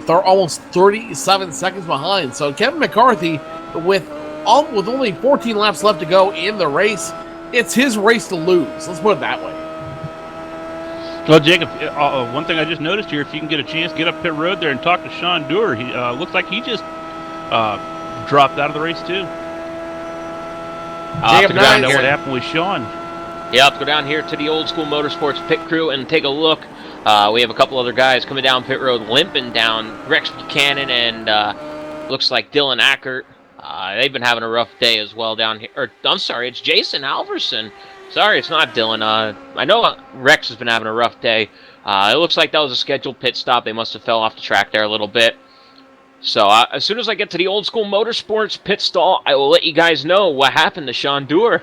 S1: almost 37 seconds behind. So Kevin McCarthy, with only 14 laps left to go in the race, it's his race to lose. Let's put it that way.
S6: Well, Jacob, one thing I just noticed here, if you can get a chance, get up pit road there and talk to Sean Dewar. He looks like he just dropped out of the race too.
S7: I'll have to go down
S6: what happened with Sean.
S7: Yeah, let's go down here to the Old School Motorsports pit crew and take a look. We have a couple other guys coming down pit road, limping down. Rex Buchanan and looks like Dylan Ackert. They've been having a rough day as well down here. Or, I'm sorry, it's Jason Alverson. Sorry, it's not Dylan. I know Rex has been having a rough day. It looks like that was a scheduled pit stop. They must have fell off the track there a little bit. So as soon as I get to the Old School Motorsports pit stall, I will let you guys know what happened to Sean Dewar.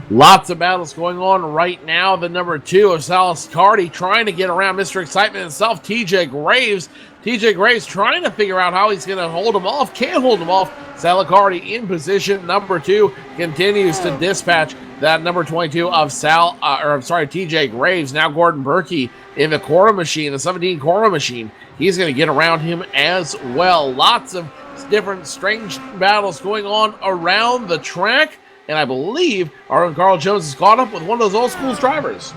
S1: Lots of battles going on right now. The number 2 of Salas Cardi trying to get around Mr. Excitement himself, TJ Graves. TJ Graves trying to figure out how he's going to hold him off. Can't hold him off. Salacardi in position. Number 2 continues to dispatch that number 22 of TJ Graves. Now Gordon Berkey in the CORA machine, the 17 CORA machine. He's going to get around him as well. Lots of different strange battles going on around the track. And I believe our own Carl Jones has caught up with one of those old school drivers.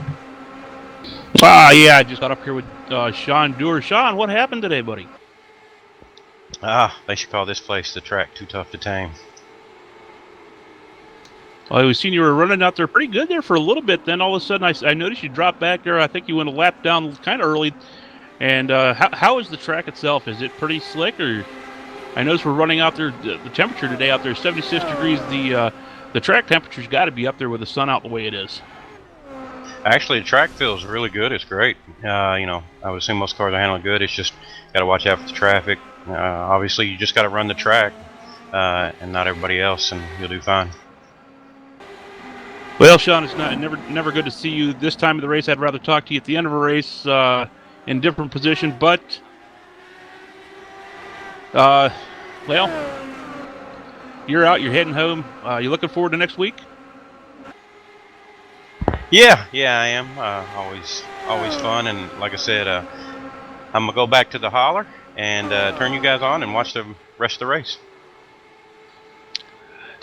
S6: Yeah, I just got up here with Sean Dewar. Sean, what happened today, buddy?
S8: They should call this place the track too tough to tame.
S6: Well, we've seen you were running out there pretty good there for a little bit. Then all of a sudden, I noticed you dropped back there. I think you went a lap down kind of early. And how is the track itself? Is it pretty slick? Or I noticed we're running out there. The temperature today out there is 76 degrees. The track temperature's got to be up there with the sun out the way it is.
S8: Actually, the track feels really good. It's great. I would assume most cars are handling good. It's just got to watch out for the traffic. Obviously, you just got to run the track and not everybody else, and you'll do fine.
S6: Well, Sean, it's never good to see you this time of the race. I'd rather talk to you at the end of a race in a different position, but well, you're out. You're heading home. You looking forward to next week?
S8: Yeah, I am. Always fun, and like I said, I'm gonna go back to the holler and turn you guys on and watch the rest of the race.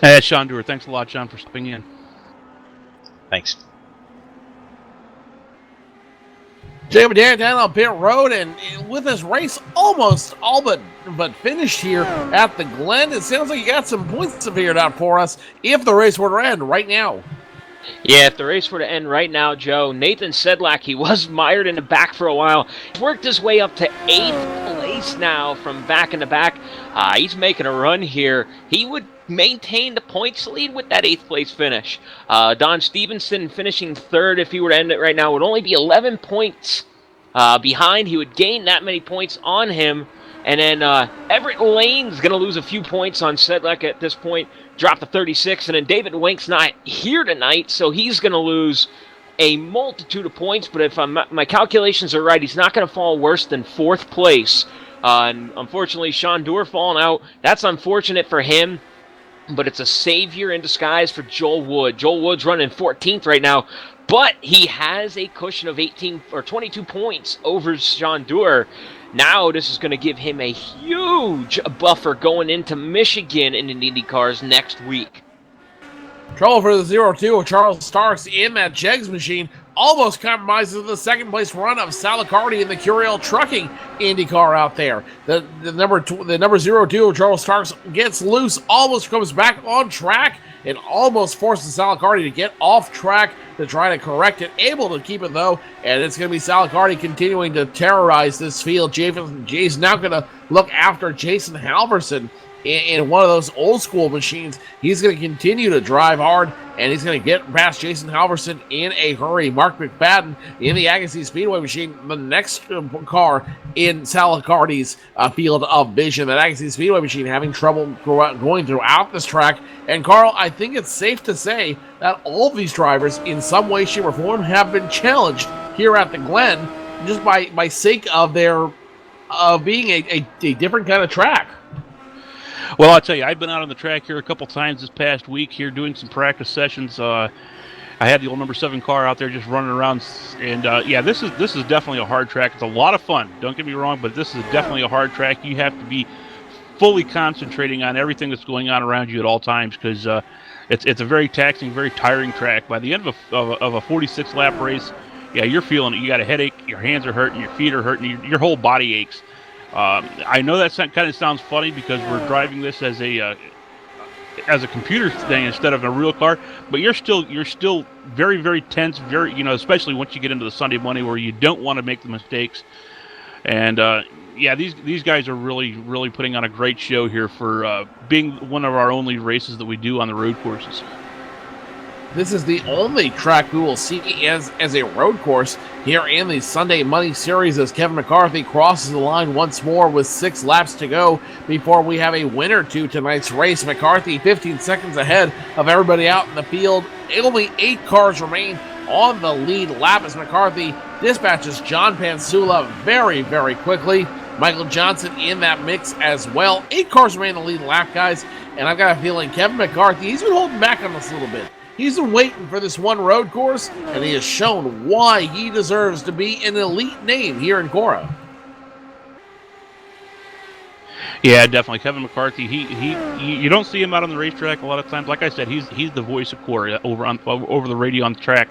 S6: Hey, Sean Dewar. Thanks a lot, Sean, for stepping in.
S8: Thanks.
S1: Jamie Dan down on pit road, and with this race almost all but finished here at the Glen, it sounds like you got some points figured out for us if the race were to end right now.
S7: Yeah, if the race were to end right now, Joe, Nathan Sedlak, he was mired in the back for a while. He's worked his way up to 8th place now from back in the back. He's making a run here. He would maintain the points lead with that 8th place finish. Don Stevenson finishing 3rd if he were to end it right now would only be 11 points behind. He would gain that many points on him. And then Everett Lane's going to lose a few points on Sedlak at this point, drop to 36. And then David Wink's not here tonight, so he's going to lose a multitude of points. But if my calculations are right, he's not going to fall worse than 4th place. And unfortunately, Sean Dewar falling out. That's unfortunate for him, but it's a savior in disguise for Joel Wood. Joel Wood's running 14th right now, but he has a cushion of 18 or 22 points over Sean Dewar. Now this is going to give him a huge buffer going into Michigan in the Indy cars next week.
S1: Trouble for the 0-2 of Charles Starks in that Jegs machine. Almost compromises the 2nd place run of Salicardi in the Curiel Trucking IndyCar out there. The number 0-2 of Charles Starks gets loose, almost comes back on track, and almost forces Salicardi to get off track to try to correct it. Able to keep it though, and it's going to be Salicardi continuing to terrorize this field. Jay's now going to look after Jason Halverson in one of those old school machines. He's going to continue to drive hard, and he's going to get past Jason Halverson in a hurry. Mark McFadden in the Agassiz Speedway machine, the next car in Salicardi's field of vision. That Agassiz Speedway machine having trouble going throughout this track. And Carl, I think it's safe to say that all of these drivers in some way, shape, or form have been challenged here at the Glen just by sake of their being a different kind of track.
S6: Well, I'll tell you, I've been out on the track here a couple times this past week here doing some practice sessions. I had the old number 7 car out there just running around, and yeah, this is definitely a hard track. It's a lot of fun, don't get me wrong, but this is definitely a hard track. You have to be fully concentrating on everything that's going on around you at all times, because it's a very taxing, very tiring track. By the end of a 46 lap race, yeah, you're feeling it. You got a headache, your hands are hurting, your feet are hurting, your whole body aches. I know that kind of sounds funny because we're driving this as a computer thing instead of a real car, but you're still very, very tense, very, especially once you get into the Sunday Monday where you don't want to make the mistakes. And yeah, these guys are really, really putting on a great show here for being one of our only races that we do on the road courses.
S1: This is the only track we will see as a road course here in the Sunday Money Series as Kevin McCarthy crosses the line once more with 6 laps to go before we have a winner to tonight's race. McCarthy 15 seconds ahead of everybody out in the field. Only 8 cars remain on the lead lap as McCarthy dispatches John Pansula very, very quickly. Michael Johnson in that mix as well. 8 cars remain in the lead lap, guys, and I've got a feeling Kevin McCarthy, he's been holding back on this a little bit. He's been waiting for this one road course, and he has shown why he deserves to be an elite name here in CORA.
S6: Yeah, definitely. Kevin McCarthy, you don't see him out on the racetrack a lot of times. Like I said, he's the voice of CORA over the radio on the track.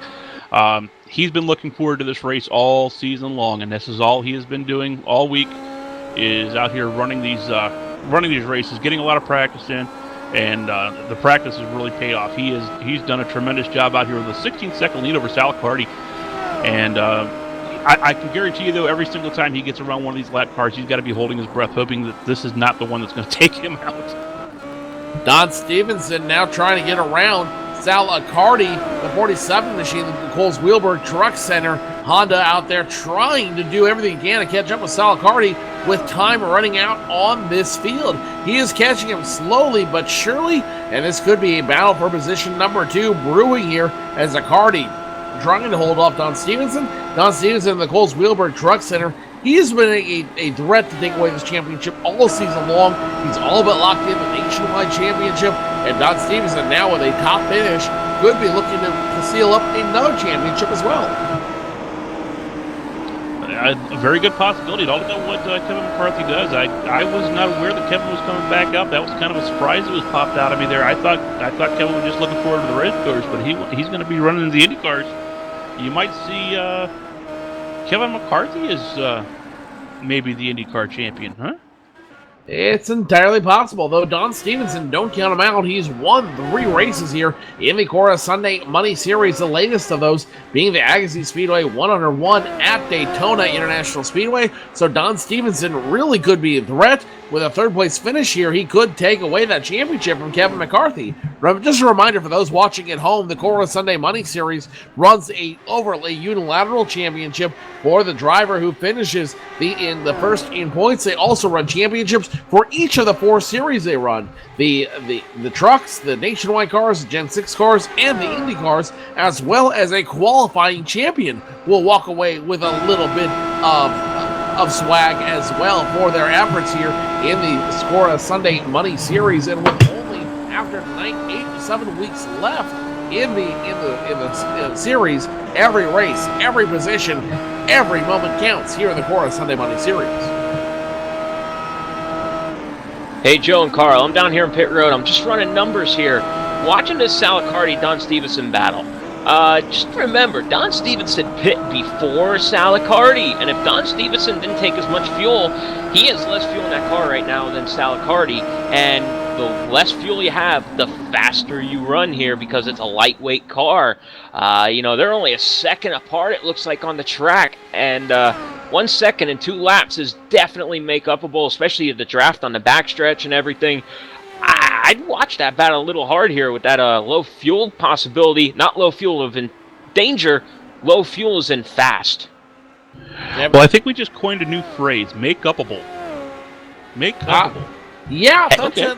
S6: He's been looking forward to this race all season long, and this is all he has been doing all week, is out here running these races, getting a lot of practice in. And the practice has really paid off. He's done a tremendous job out here with a 16-second lead over Salicardi. And I can guarantee you, though, every single time he gets around one of these lap cars, he's got to be holding his breath, hoping that this is not the one that's going to take him out.
S1: Don Stevenson now trying to get around Salicardi, the 47 machine, the Coles Wheelberg Truck Center. Honda out there trying to do everything he can to catch up with Salicardi with time running out on this field. He is catching him slowly but surely, and this could be a battle for position number 2 brewing here as Salicardi trying to hold off Don Stevenson. Don Stevenson in the Coles Wheelberg Truck Center. He has been a threat to take away this championship all season long. He's all but locked in the nationwide championship, and Don Stevenson now with a top finish could be looking to seal up another championship as well.
S6: a very good possibility. It all depends on what Kevin McCarthy does. I was not aware that Kevin was coming back up. That was kind of a surprise that was popped out of me there. I thought Kevin was just looking forward to the race cars, but he's going to be running the Indy cars. You might see Kevin McCarthy as maybe the IndyCar champion, huh?
S1: It's entirely possible, though. Don Stevenson, don't count him out. He's won 3 races here in the CORA Sunday Money Series, the latest of those being the Agassiz Speedway 101 at Daytona International Speedway. So Don Stevenson really could be a threat. With a third-place finish here, he could take away that championship from Kevin McCarthy. Just a reminder for those watching at home, the CORA Sunday Money Series runs a overly unilateral championship for the driver who finishes in the first in points. They also run championships for each of the 4 series they run. The trucks, the nationwide cars, the Gen 6 cars, and the Indy cars, as well as a qualifying champion will walk away with a little bit of swag as well for their efforts here in the CORA Sunday Money Series. And with only after 8 to 7 weeks left in the series, every race, every position, every moment counts here in the CORA Sunday Money Series.
S7: Hey, Joe and Carl, I'm down here in pit road. I'm just running numbers here, watching this Salicardi-Don Stevenson battle. Just remember, Don Stevenson pit before Salicardi, and if Don Stevenson didn't take as much fuel, he has less fuel in that car right now than Salicardi, and the less fuel you have, the faster you run here because it's a lightweight car. They're only a second apart, it looks like, on the track, and 1 second and 2 laps is definitely make-upable, especially the draft on the backstretch and everything. I'd watch that battle a little hard here with that low fuel possibility. Not low fuel of in danger, low fuel is in fast.
S6: Well, I think we just coined a new phrase, make-upable. Make-upable.
S1: Yeah, that's a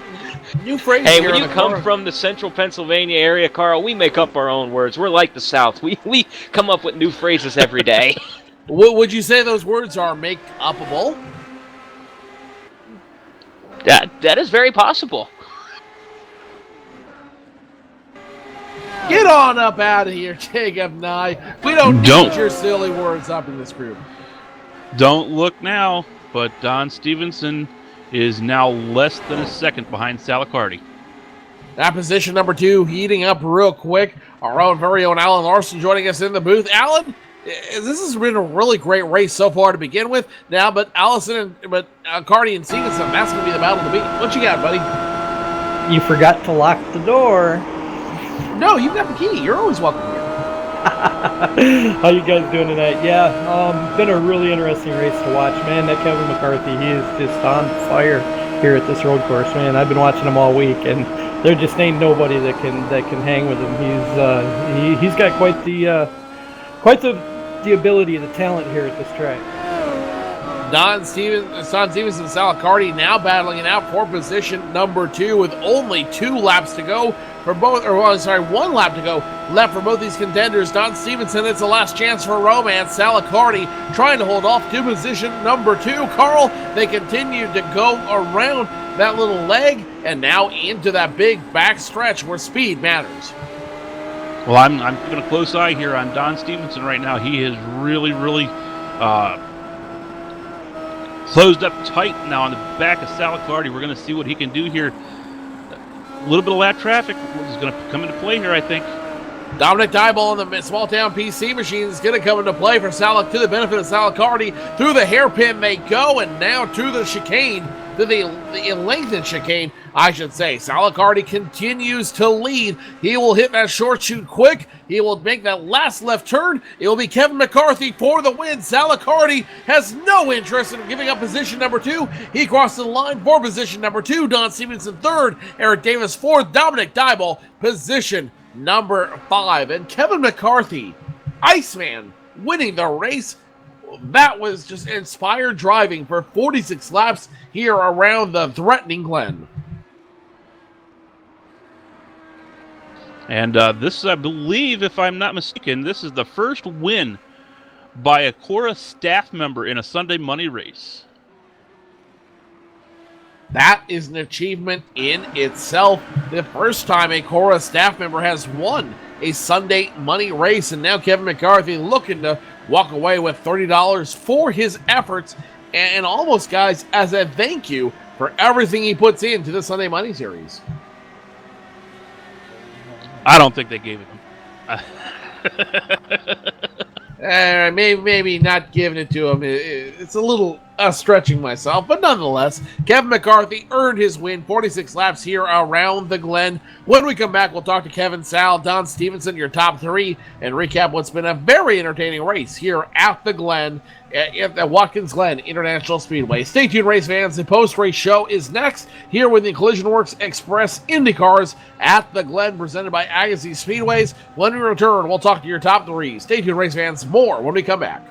S1: new phrase.
S7: Hey,
S1: here
S7: when you come from the central Pennsylvania area, Carl, we make up our own words. We're like the South. We come up with new phrases every day.
S1: Would you say those words are make-upable?
S7: That is very possible.
S1: Get on up out of here, Jacob Nye. We don't need your silly words up in this group.
S6: Don't look now, but Don Stevenson is now less than a second behind Salicardi.
S1: That position number 2 heating up real quick. Our own very own Alan Larson joining us in the booth. Alan, this has been a really great race so far to begin with. Now, but Cardi and Stevenson, that's going to be the battle to beat. What you got, buddy?
S9: You forgot to lock the door.
S1: No, you've got the key. You're always welcome here.
S9: How you guys doing tonight? Yeah, been a really interesting race to watch, man. That Kevin McCarthy, he is just on fire here at this road course, man. I've been watching him all week, and there just ain't nobody that can hang with him. He's got quite the ability, the talent here at this track.
S1: Don Stevenson and Salicardi now battling it out for position number 2 with only 2 laps to go for both, 1 lap to go left for both these contenders. Don Stevenson, it's the last chance for romance. Salicardi trying to hold off to position number 2. Carl, they continue to go around that little leg and now into that big back stretch where speed matters.
S6: Well, I'm keeping a close eye here on Don Stevenson right now. He is really closed up tight now on the back of Salicardi. We're going to see what he can do here. A little bit of lap traffic is going to come into play here, I think.
S1: Dominic Diebel in the small-town PC machine is going to come into play for to the benefit of Salicardi. Through the hairpin they go, and now to the chicane, to the lengthened chicane, I should say. Salicardi continues to lead. He will hit that short chute quick. He will make that last left turn. It will be Kevin McCarthy for the win. Salicardi has no interest in giving up position number 2. He crossed the line for position number 2. Don Stevenson 3rd. Eric Davis 4th. Dominic Diebel position number 5. And Kevin McCarthy, Iceman, winning the race. That was just inspired driving for 46 laps here around the threatening Glen.
S6: And this, I believe, if I'm not mistaken, this is the first win by a CORA staff member in a Sunday Money race.
S1: That is an achievement in itself. The first time a CORA staff member has won a Sunday Money race, and now Kevin McCarthy looking to walk away with $30 for his efforts, and almost, guys, as a thank you for everything he puts into the Sunday Money Series.
S6: I don't think they gave it him.
S1: Maybe not giving it to him. It's a little stretching myself, but nonetheless, Kevin McCarthy earned his win. 46 laps here around the Glen. When we come back, we'll talk to Kevin, Sal, Don Stevenson, your top three, and recap what's been a very entertaining race here at the Glen, at the Watkins Glen International Speedway. Stay tuned, race fans. The post-race show is next here with the Collisionworx Express Indy cars at the Glen, presented by Agassiz Speedways. When we return, we'll talk to your top three. Stay tuned, race fans. More when we come back.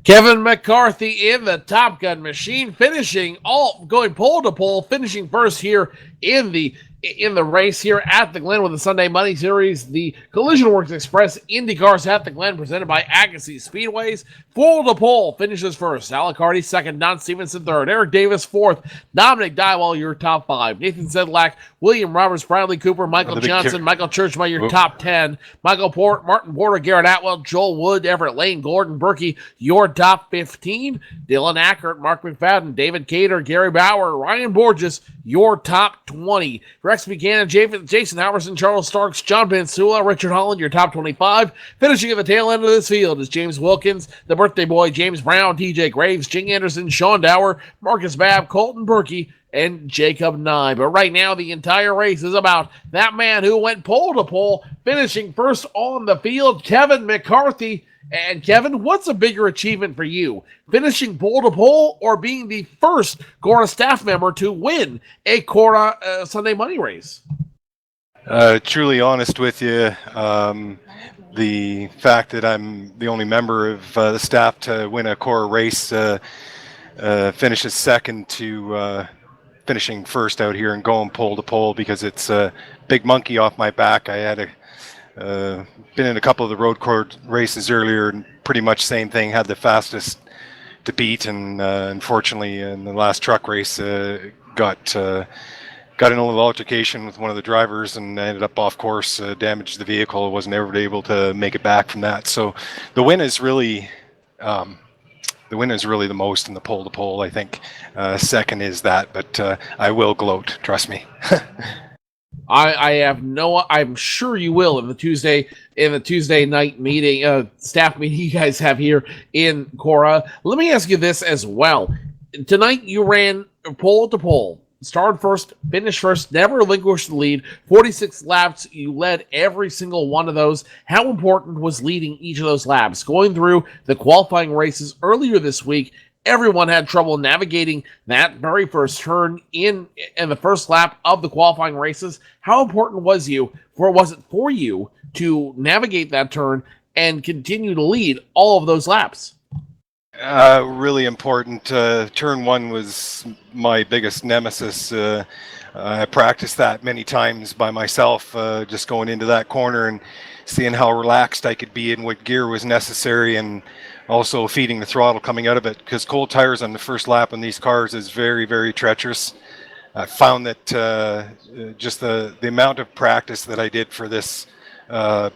S1: Kevin McCarthy in the Top Gun machine, going pole to pole, finishing first here in the race here at the Glen with the Sunday Money Series. The Collisionworx Express Indy cars at the Glen, presented by Agassiz Speedways. Pole to pole finishes first. Alicardi second. Don Stevenson third. Eric Davis fourth. Dominic Dywell, your top five. Nathan Sedlak, William Roberts, Bradley Cooper, Michael Johnson, Michael Churchman, your top 10. Michael Port, Martin Porter, Garrett Atwell, Joel Wood, Everett Lane, Gordon Berkey, your top 15. Dylan Ackert, Mark McFadden, David Cater, Gary Bauer, Ryan Borges, your top 20. Rex Buchanan, Jason Halverson, Charles Starks, John Bensula, Richard Holland, your top 25. Finishing at the tail end of this field is James Wilkins, the birthday boy, James Brown, TJ Graves, Jing Anderson, Sean Dower, Marcus Babb, Colton Berkey, and Jacob Nye. But right now, the entire race is about that man who went pole to pole, finishing first on the field, Kevin McCarthy. And Kevin, what's a bigger achievement for you? Finishing pole to pole or being the first CORA staff member to win a CORA Sunday Money race?
S10: Truly honest with you, the fact that I'm the only member of the staff to win a CORA race, finishes second to finishing first out here and going pole to pole, because it's a big monkey off my back. I had been in a couple of the road course races earlier, and pretty much same thing, had the fastest to beat, and unfortunately in the last truck race got in a little altercation with one of the drivers and ended up off course, damaged the vehicle, wasn't ever able to make it back from that. So the win is really the most in the pole to pole. I think second is that, but I will gloat, trust me.
S1: I have no. I'm sure you will in the Tuesday night meeting, staff meeting you guys have here in CORA. Let me ask you this as well. Tonight you ran pole to pole, started first, finished first, never relinquished the lead. 46 laps, you led every single one of those. How important was leading each of those laps? Going through the qualifying races earlier this week, everyone had trouble navigating that very first turn in the first lap of the qualifying races. How important was it for you to navigate that turn and continue to lead all of those laps?
S10: Really important. Turn one was my biggest nemesis. I practiced that many times by myself, just going into that corner and seeing how relaxed I could be and what gear was necessary, and also feeding the throttle coming out of it, because cold tires on the first lap on these cars is very, very treacherous. I found that just the amount of practice that I did for this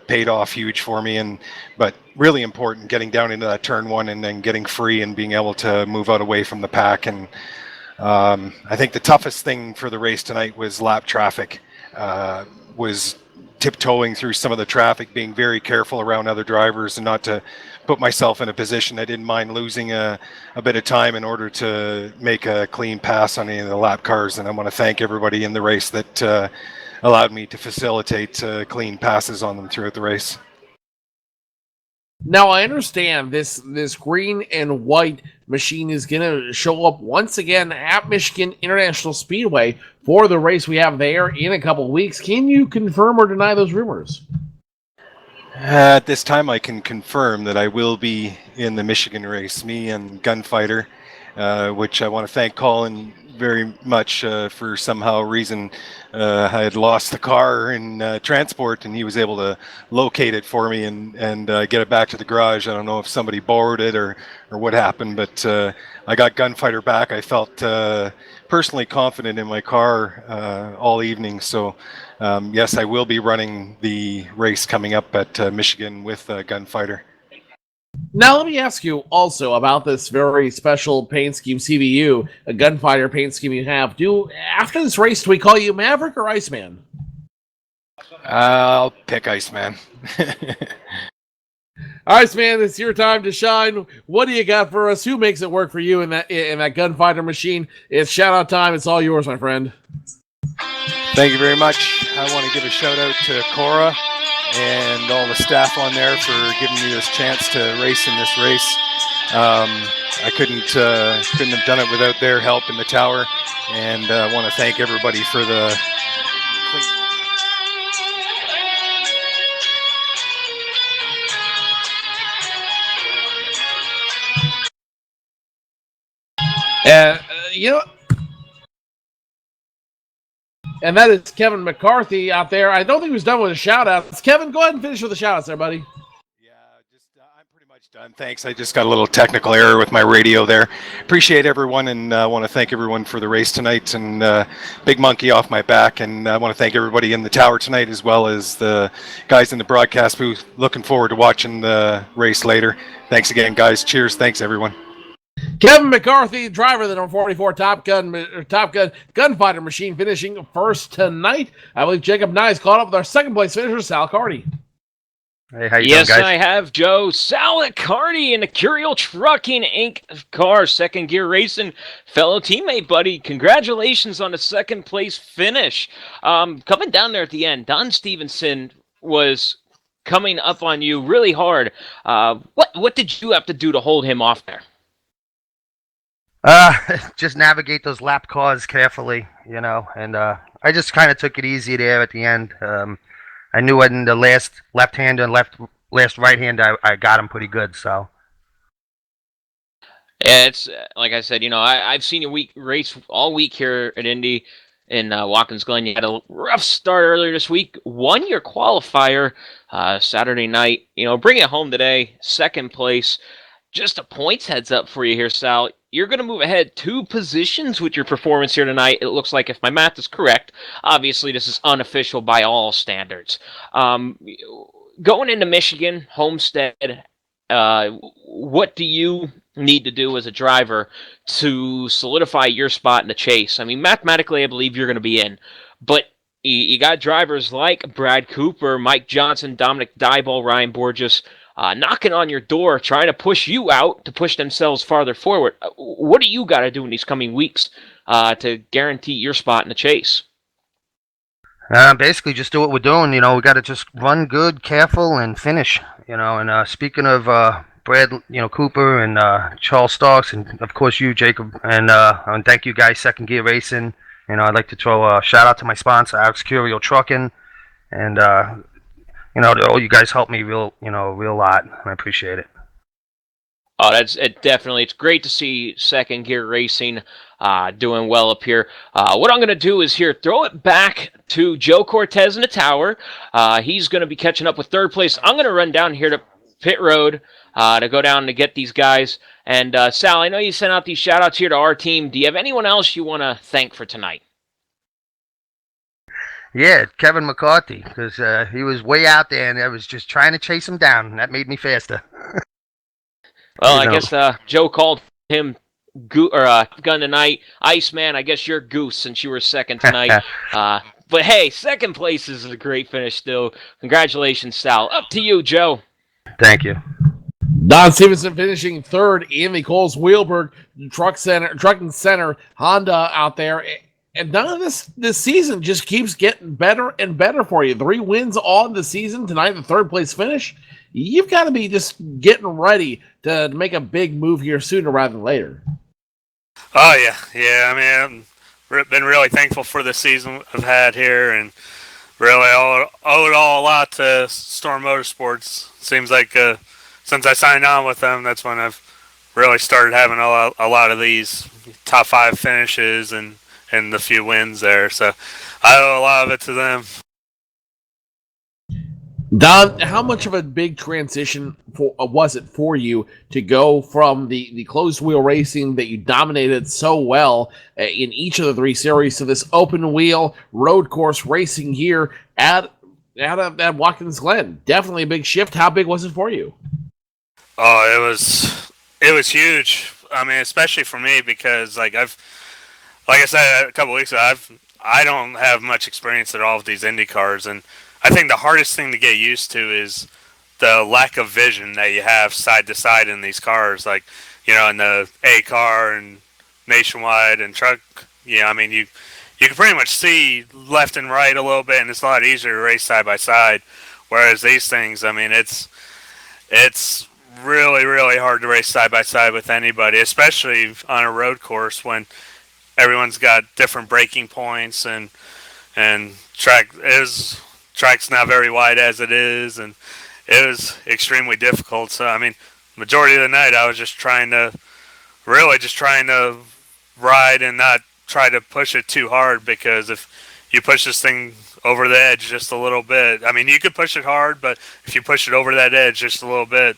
S10: paid off huge for me, but really important getting down into that turn one and then getting free and being able to move out away from the pack. And I think the toughest thing for the race tonight was lap traffic. Was tiptoeing through some of the traffic, being very careful around other drivers and not to put myself in a position I didn't mind losing a bit of time in order to make a clean pass on any of the lap cars. And I want to thank everybody in the race that allowed me to facilitate clean passes on them throughout the race.
S1: Now, I understand this green and white machine is going to show up once again at Michigan International Speedway for the race we have there in a couple of weeks. Can you confirm or deny those rumors?
S10: At this time, I can confirm that I will be in the Michigan race, me and Gunfighter, which I want to thank Colin very much for somehow reason. I had lost the car in transport, and he was able to locate it for me and get it back to the garage. I don't know if somebody borrowed it or what happened, but I got Gunfighter back. I felt personally confident in my car all evening. So yes, I will be running the race coming up at Michigan with Gunfighter.
S1: Now, let me ask you also about this very special paint scheme CVU, a Gunfighter paint scheme you have. After this race, do we call you Maverick or Iceman?
S10: I'll pick Iceman.
S1: Iceman, it's your time to shine. What do you got for us? Who makes it work for you in that Gunfighter machine? It's shout out time. It's all yours, my friend.
S10: Thank you very much. I want to give a shout out to CORA and all the staff on there for giving me this chance to race in this race. I couldn't have done it without their help in the tower, and I want to thank everybody for the
S1: And that is Kevin McCarthy out there. I don't think he was done with the shout-outs. Kevin, go ahead and finish with the shout-outs there, buddy.
S10: Yeah, I'm pretty much done. Thanks. I just got a little technical error with my radio there. Appreciate everyone, and I want to thank everyone for the race tonight, and big monkey off my back. And I want to thank everybody in the tower tonight, as well as the guys in the broadcast booth. Looking forward to watching the race later. Thanks again, guys. Cheers. Thanks, everyone.
S1: Kevin McCarthy, driver of the number 44 Top Gun Gunfighter machine, finishing first tonight. I believe Jacob Nye is caught up with our second place finisher, Sal Carty.
S11: Hey, how you
S7: Yes,
S11: doing, guys?
S7: I have, Joe. Sal Carty in the Curial Trucking Inc. car, second gear racing. Fellow teammate, buddy. Congratulations on the second place finish. Coming down there at the end, Don Stevenson was coming up on you really hard. What did you have to do to hold him off there?
S11: Just navigate those lap cars carefully, and I just kind of took it easy there at the end. I knew in the last left-hander and last right-hander, I got him pretty good, so.
S7: Yeah, it's like I said, I've seen you race all week here at Indy in Watkins Glen. You had a rough start earlier this week, won your qualifier Saturday night. Bring it home today, second place. Just a points heads up for you here, Sal. You're going to move ahead 2 positions with your performance here tonight. It looks like, if my math is correct, obviously this is unofficial by all standards. Going into Michigan, Homestead, what do you need to do as a driver to solidify your spot in the chase? I mean, mathematically, I believe you're going to be in, but you got drivers like Brad Cooper, Mike Johnson, Dominic Dyball, Ryan Borges knocking on your door, trying to push you out to push themselves farther forward. What do you got to do in these coming weeks to guarantee your spot in the chase?
S11: Basically, just do what we're doing. We got to just run good, careful, and finish. And speaking of Brad, Cooper and Charles Starks, and of course you, Jacob, and thank you guys, Second Gear Racing. I'd like to throw a shout out to my sponsor, Alex Curio Trucking, and all you guys helped me real lot. I appreciate it.
S7: Oh, that's it. Definitely. It's great to see Second Gear Racing doing well up here. What I'm going to do is throw it back to Joe Cortez in the tower. He's going to be catching up with third place. I'm going to run down here to pit road to go down to get these guys. And Sal, I know you sent out these shout outs here to our team. Do you have anyone else you want to thank for tonight?
S11: Yeah, Kevin McCarthy, because he was way out there and I was just trying to chase him down, and that made me faster.
S7: Well, I guess Joe called him Gun tonight. Iceman, I guess you're Goose since you were second tonight. But hey, second place is a great finish still. Congratulations, Sal. Up to you, Joe.
S11: Thank you.
S1: Don Stevenson finishing third in the Coles Wheelberg Trucking Center Honda out there. And none of this season just keeps getting better and better for you. 3 wins on the season. Tonight, the third place finish. You've got to be just getting ready to make a big move here sooner rather than later.
S12: Oh, yeah. Yeah, I mean, I've been really thankful for the season I've had here, and really owe it all a lot to Storm Motorsports. Seems like since I signed on with them, that's when I've really started having a lot of these top 5 finishes and the few wins there. So I owe a lot of it to them.
S1: Don, how much of a big transition was it for you to go from the closed wheel racing that you dominated so well in each of the 3 series to this open wheel road course racing here at Watkins Glen? Definitely a big shift. How big was it for you?
S12: Oh, it was huge. I mean, especially for me because like I said a couple weeks ago, I don't have much experience at all with these Indy cars, and I think the hardest thing to get used to is the lack of vision that you have side to side in these cars, like in the A car and Nationwide and truck. I mean you can pretty much see left and right a little bit, and it's a lot easier to race side by side. Whereas these things, I mean, it's really, really hard to race side by side with anybody, especially on a road course when everyone's got different braking points and track's not very wide as it is, and it was extremely difficult. So I mean, majority of the night I was just trying to ride and not try to push it too hard, because if you push this thing over the edge just a little bit, I mean, you could push it hard, but if you push it over that edge just a little bit,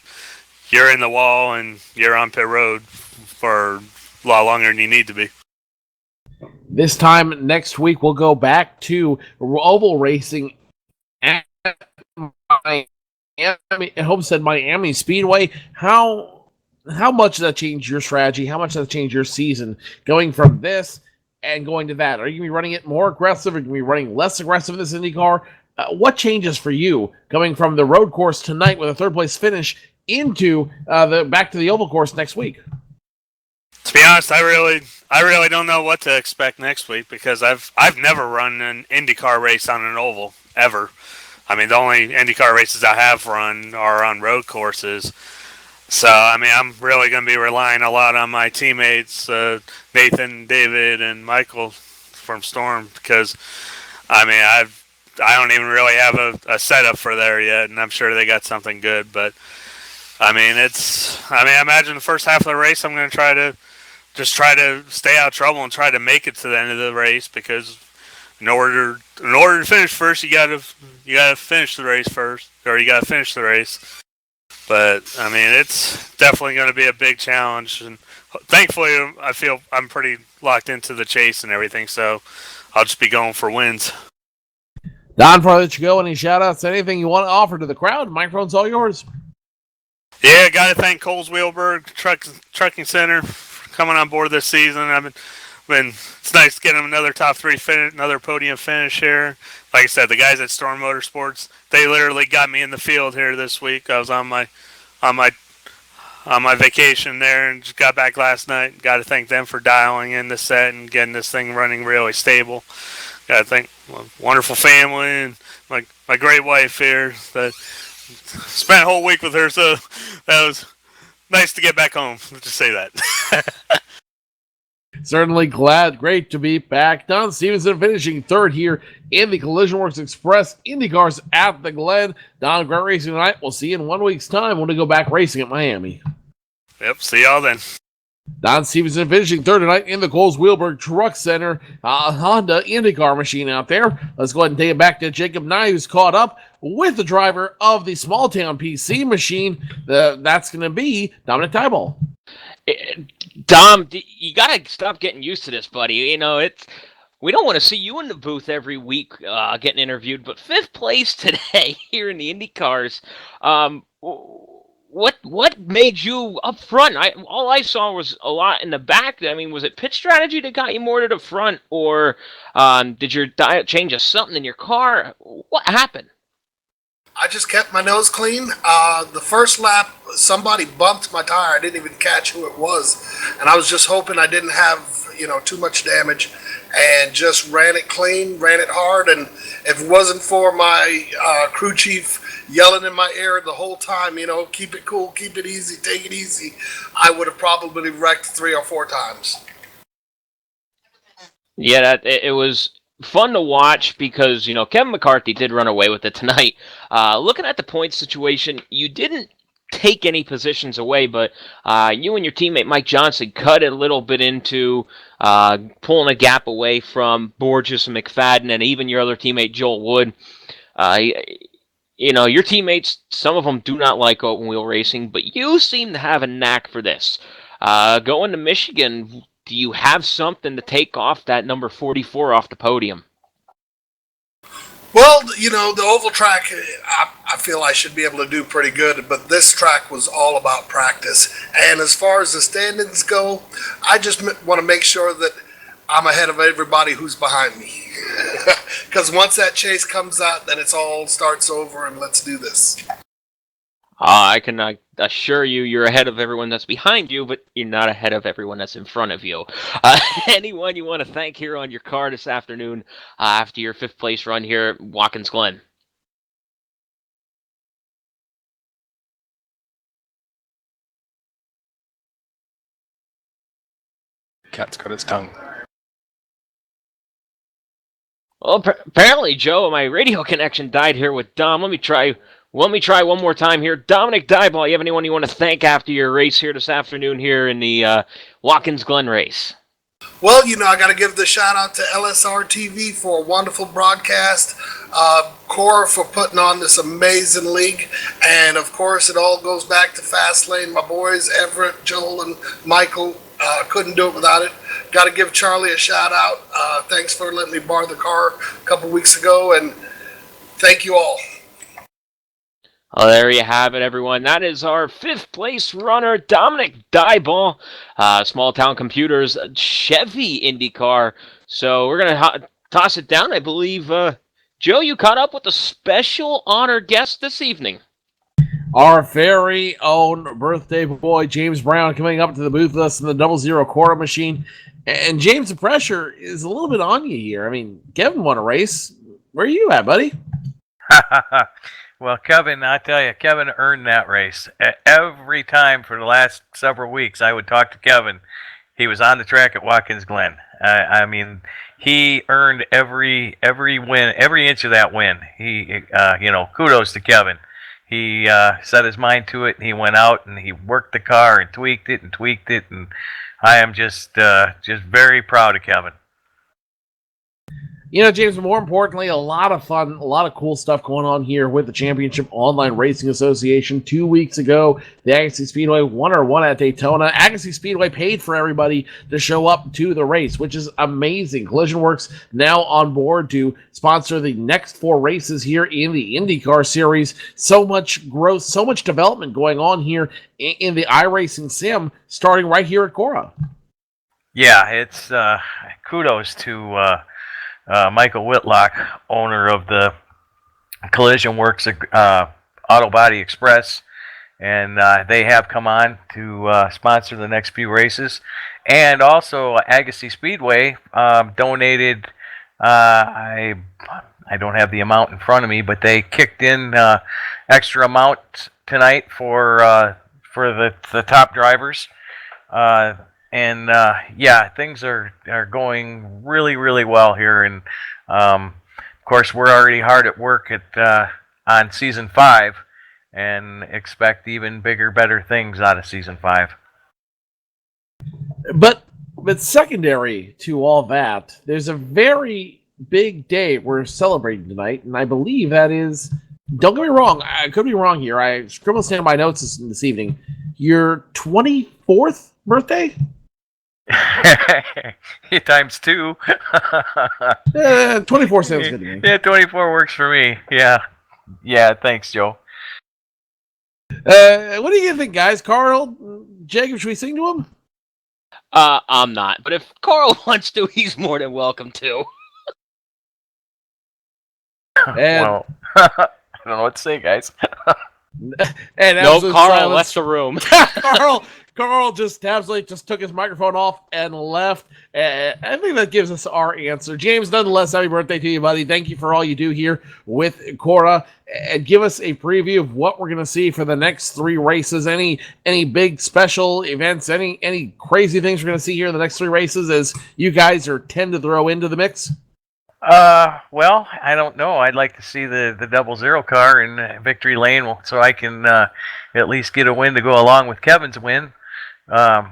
S12: you're in the wall and you're on pit road for a lot longer than you need to be.
S1: This time next week, we'll go back to oval racing at Homestead Miami Speedway. How much does that change your strategy? How much does that change your season going from this and going to that? Are you going to be running it more aggressive? Are you going to be running less aggressive in this IndyCar? What changes for you going from the road course tonight with a third place finish into back to the oval course next week?
S12: To be honest, I really don't know what to expect next week, because I've never run an IndyCar race on an oval ever. I mean, the only IndyCar races I have run are on road courses. So, I mean, I'm really going to be relying a lot on my teammates, Nathan, David, and Michael from Storm, because, I mean, I don't even really have a setup for there yet, and I'm sure they got something good. But, I mean, I imagine the first half of the race, I'm going to try to stay out of trouble and try to make it to the end of the race, because in order to finish first, you gotta finish the race first, or you gotta finish the race. But I mean, it's definitely going to be a big challenge, and thankfully, I feel I'm pretty locked into the chase and everything, so I'll just be going for wins.
S1: Don, before I let you go, any shout-outs, anything you want to offer to the crowd? Microphone's all yours.
S12: Yeah, got to thank Coles Wheelberg Trucking Center for coming on board this season. It's nice to get them another top 3 finish, another podium finish here. Like I said, the guys at Storm Motorsports, they literally got me in the field here this week. I was on my vacation there and just got back last night. Got to thank them for dialing in the set and getting this thing running really stable. Got to thank my wonderful family and my great wife here that spent a whole week with her. So that was nice to get back home. Let's just say that.
S1: Certainly great to be back. Don Stevenson finishing third here in the Collisionworx Express IndyCars at the Glen. Don, great racing tonight. We'll see you in 1 week's time when we go back racing at Miami.
S12: Yep, see y'all then.
S1: Don Stevenson finishing third tonight in the Coles Wheelberg Truck Center Honda IndyCar machine out there. Let's go ahead and take it back to Jacob Nye, who's caught up with the driver of the Small Town PC machine. That's going to be Dominic Tybalt.
S7: Dom, you gotta stop getting used to this, buddy. You know, we don't want to see you in the booth every week getting interviewed, but 5th place today here in the Indy cars. What made you up front? All I saw was a lot in the back. I mean, was it pit strategy that got you more to the front, or did your diet change of something in your car? What happened?
S13: I just kept my nose clean. The first lap, somebody bumped my tire. I didn't even catch who it was. And I was just hoping I didn't have, too much damage, and just ran it clean, ran it hard. And if it wasn't for my crew chief yelling in my ear the whole time, keep it cool, keep it easy, take it easy, I would have probably wrecked 3 or 4 times.
S7: Yeah, it was fun to watch because, Kevin McCarthy did run away with it tonight. Looking at the point situation, you didn't take any positions away, but you and your teammate Mike Johnson cut a little bit into pulling a gap away from Borges and McFadden and even your other teammate Joel Wood. Your teammates, some of them do not like open wheel racing, but you seem to have a knack for this. Going to Michigan, do you have something to take off that number 44 off the podium?
S13: Well, the oval track, I feel I should be able to do pretty good, but this track was all about practice. And as far as the standings go, I just want to make sure that I'm ahead of everybody who's behind me. Because once that chase comes out, then it's all starts over and let's do this.
S7: I can assure you you're ahead of everyone that's behind you, but you're not ahead of everyone that's in front of you. Anyone you want to thank here on your car this afternoon after your 5th place run here at Watkins Glen?
S10: Cat's got his tongue.
S7: Well, apparently, Joe, my radio connection died here with Dom. Let me try one more time here. Dominic Dyball, you have anyone you want to thank after your race here this afternoon here in the Watkins Glen race?
S13: Well, I got to give the shout out to LSRTV for a wonderful broadcast, CORA for putting on this amazing league, and of course it all goes back to Fastlane. My boys, Everett, Joel, and Michael, couldn't do it without it. Got to give Charlie a shout out. Thanks for letting me borrow the car a couple weeks ago, and thank you all.
S7: Well, there you have it, everyone. That is our 5th place runner, Dominic Dyball, Small Town Computers Chevy IndyCar. So we're going to toss it down. I believe, Joe, you caught up with a special honored guest this evening.
S1: Our very own birthday boy, James Brown, coming up to the booth with us in the 00 CORA machine. And James, the pressure is a little bit on you here. I mean, Kevin won a race. Where are you at, buddy?
S14: Well, Kevin, I tell you, Kevin earned that race. Every time for the last several weeks, I would talk to Kevin. He was on the track at Watkins Glen. I mean, he earned every win, every inch of that win. Kudos to Kevin. He set his mind to it, and he went out and he worked the car and tweaked it, and I am just very proud of Kevin.
S1: You know, James, more importantly, a lot of fun, a lot of cool stuff going on here with the Championship Online Racing Association. 2 weeks ago, the Agassiz Speedway won at Daytona. Agassiz Speedway paid for everybody to show up to the race, which is amazing. Collisionworx now on board to sponsor the next 4 races here in the IndyCar Series. So much growth, so much development going on here in the iRacing sim, starting right here at CORA.
S14: Yeah, it's kudos to Michael Whitlock, owner of the Collisionworx Auto Body Express, and they have come on to sponsor the next few races. And also Agassiz Speedway donated, I don't have the amount in front of me, but they kicked in extra amount tonight for the top drivers. Things are going really, really well here, and of course we're already hard at work on season 5, and expect even bigger, better things out of season 5.
S1: But secondary to all that, there's a very big day we're celebrating tonight, and I believe that is. Don't get me wrong, I could be wrong here. I scribbled down my notes this evening. Your 24th birthday?
S14: Times 2.
S1: 24 sounds good to me.
S14: Yeah, 24 works for me. Yeah. Thanks, Joe.
S1: What do you think, guys? Carl, Jacob, should we sing to him?
S7: I'm not, but if Carl wants to, he's more than welcome to.
S14: Well, I don't know what to say, guys.
S1: And
S7: no, Carl
S1: silence.
S7: left the room.
S1: Carl just absolutely took his microphone off and left. I think that gives us our answer. James, nonetheless, happy birthday to you, buddy. Thank you for all you do here with CORA. And give us a preview of what we're going to see for the next 3 races. Any big special events, any crazy things we're going to see here in the next 3 races as you guys tend to throw into the mix?
S14: Well, I don't know. I'd like to see the 00 car in victory lane so I can at least get a win to go along with Kevin's win. No,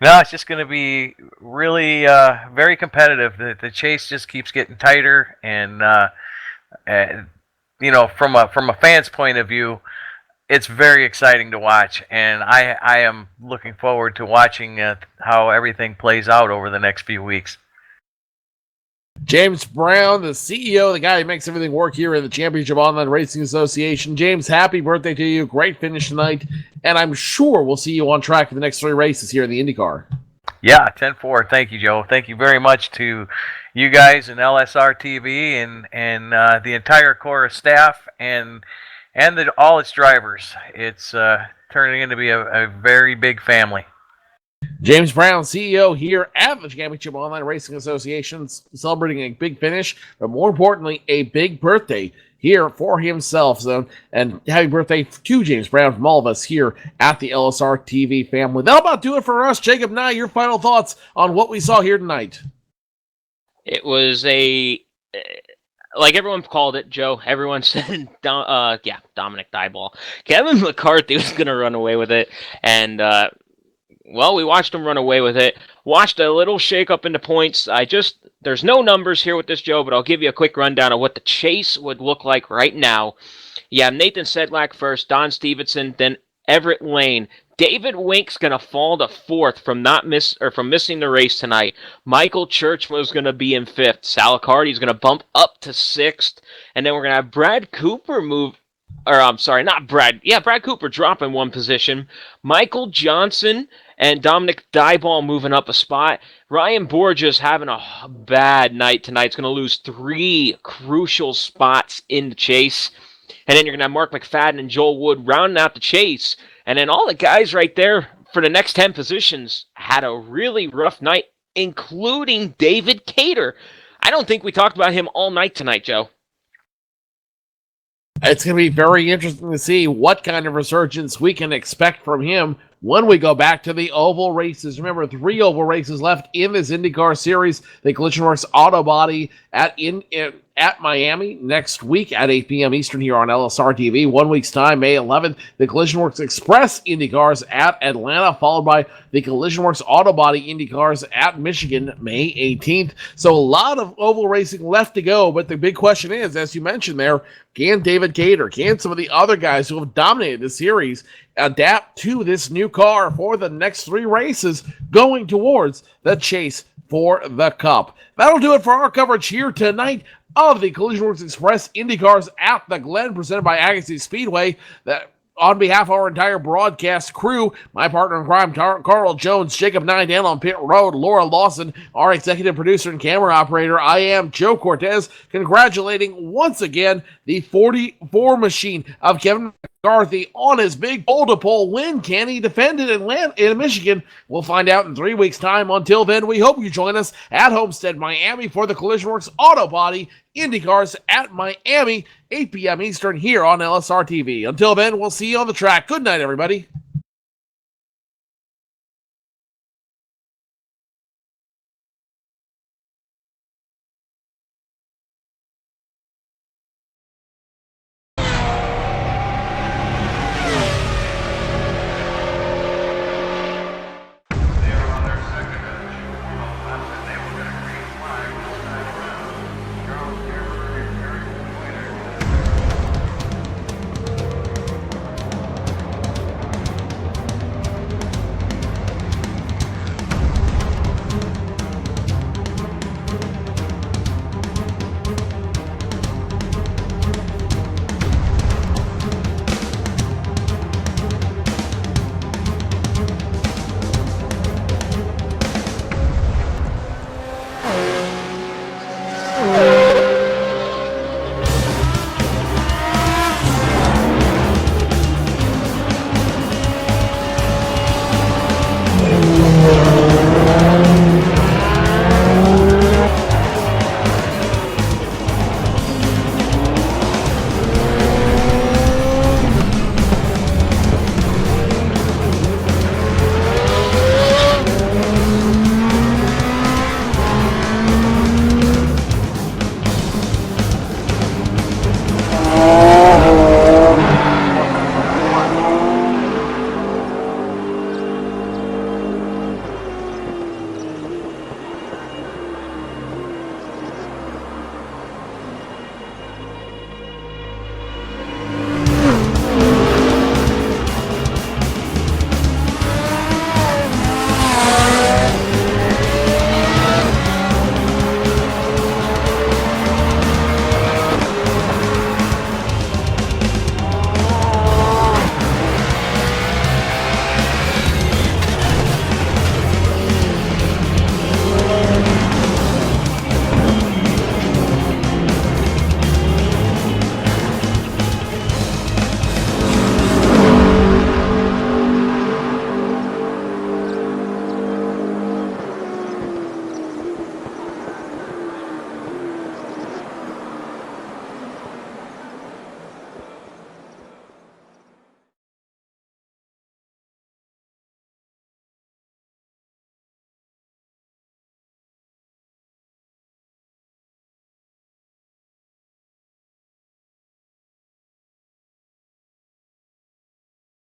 S14: it's just going to be really very competitive. The chase just keeps getting tighter, and from a fan's point of view, it's very exciting to watch, and I am looking forward to watching how everything plays out over the next few weeks.
S1: James Brown, the CEO, the guy who makes everything work here in the Championship Online Racing Association. James, happy birthday to you. Great finish tonight. And I'm sure we'll see you on track for the next 3 races here in the IndyCar.
S14: Yeah, 10-4. Thank you, Joe. Thank you very much to you guys and LSRTV and the entire CORA staff and all its drivers. It's turning into be a very big family.
S1: James Brown, CEO here at the Championship Online Racing Association, celebrating a big finish, but more importantly, a big birthday here for himself. So, and happy birthday to James Brown from all of us here at the LSR TV family. That'll about do it for us. Jacob, now your final thoughts on what we saw here tonight.
S7: It was like everyone called it, Joe. Everyone said, Dominic Dieball. Kevin McCarthy was going to run away with it, and we watched him run away with it. Watched a little shake up in the points. There's no numbers here with this, Joe, but I'll give you a quick rundown of what the chase would look like right now. Yeah, Nathan Sedlak first, Don Stevenson, then Everett Lane. David Wink's gonna fall to 4th from missing the race tonight. Michael Church was gonna be in 5th. Salicardi's gonna bump up to 6th, and then we're gonna have Brad Cooper Brad Cooper dropping 1 position. Michael Johnson and Dominic Dieball moving up a spot. Ryan Borges having a bad night tonight. It's going to lose 3 crucial spots in the chase. And then you're going to have Mark McFadden and Joel Wood rounding out the chase. And then all the guys right there for the next 10 positions had a really rough night, including David Cater. I don't think we talked about him all night tonight, Joe.
S1: It's going to be very interesting to see what kind of resurgence we can expect from him when we go back to the oval races. Remember, 3 oval races left in this IndyCar series. The Collisionworx Auto Body at Miami next week at 8 p.m. Eastern here on LSRTV. 1 week's time, May 11th, the Collisionworx Express IndyCars at Atlanta, followed by the Collisionworx Auto Body IndyCars at Michigan, May 18th. So a lot of oval racing left to go, but the big question is, as you mentioned there, can David Cater, can some of the other guys who have dominated the series adapt to this new car for the next 3 races going towards the chase for the Cup? That'll do it for our coverage here tonight of the Collisionworx Express IndyCars at the Glen, presented by Agassiz Speedway. That on behalf of our entire broadcast crew, my partner in crime, Carl Jones, Jacob Nidell on pit road, Laura Lawson, our executive producer and camera operator, I am Joe Cortez, congratulating once again the 44 machine of Kevin McCarthy on his big pole-to-pole win. Can he defend it in Michigan? We'll find out in 3 weeks' time. Until then, we hope you join us at Homestead, Miami for the Collisionworx Auto Body IndyCars at Miami, 8 p.m. Eastern here on LSR TV. Until then, we'll see you on the track. Good night, everybody.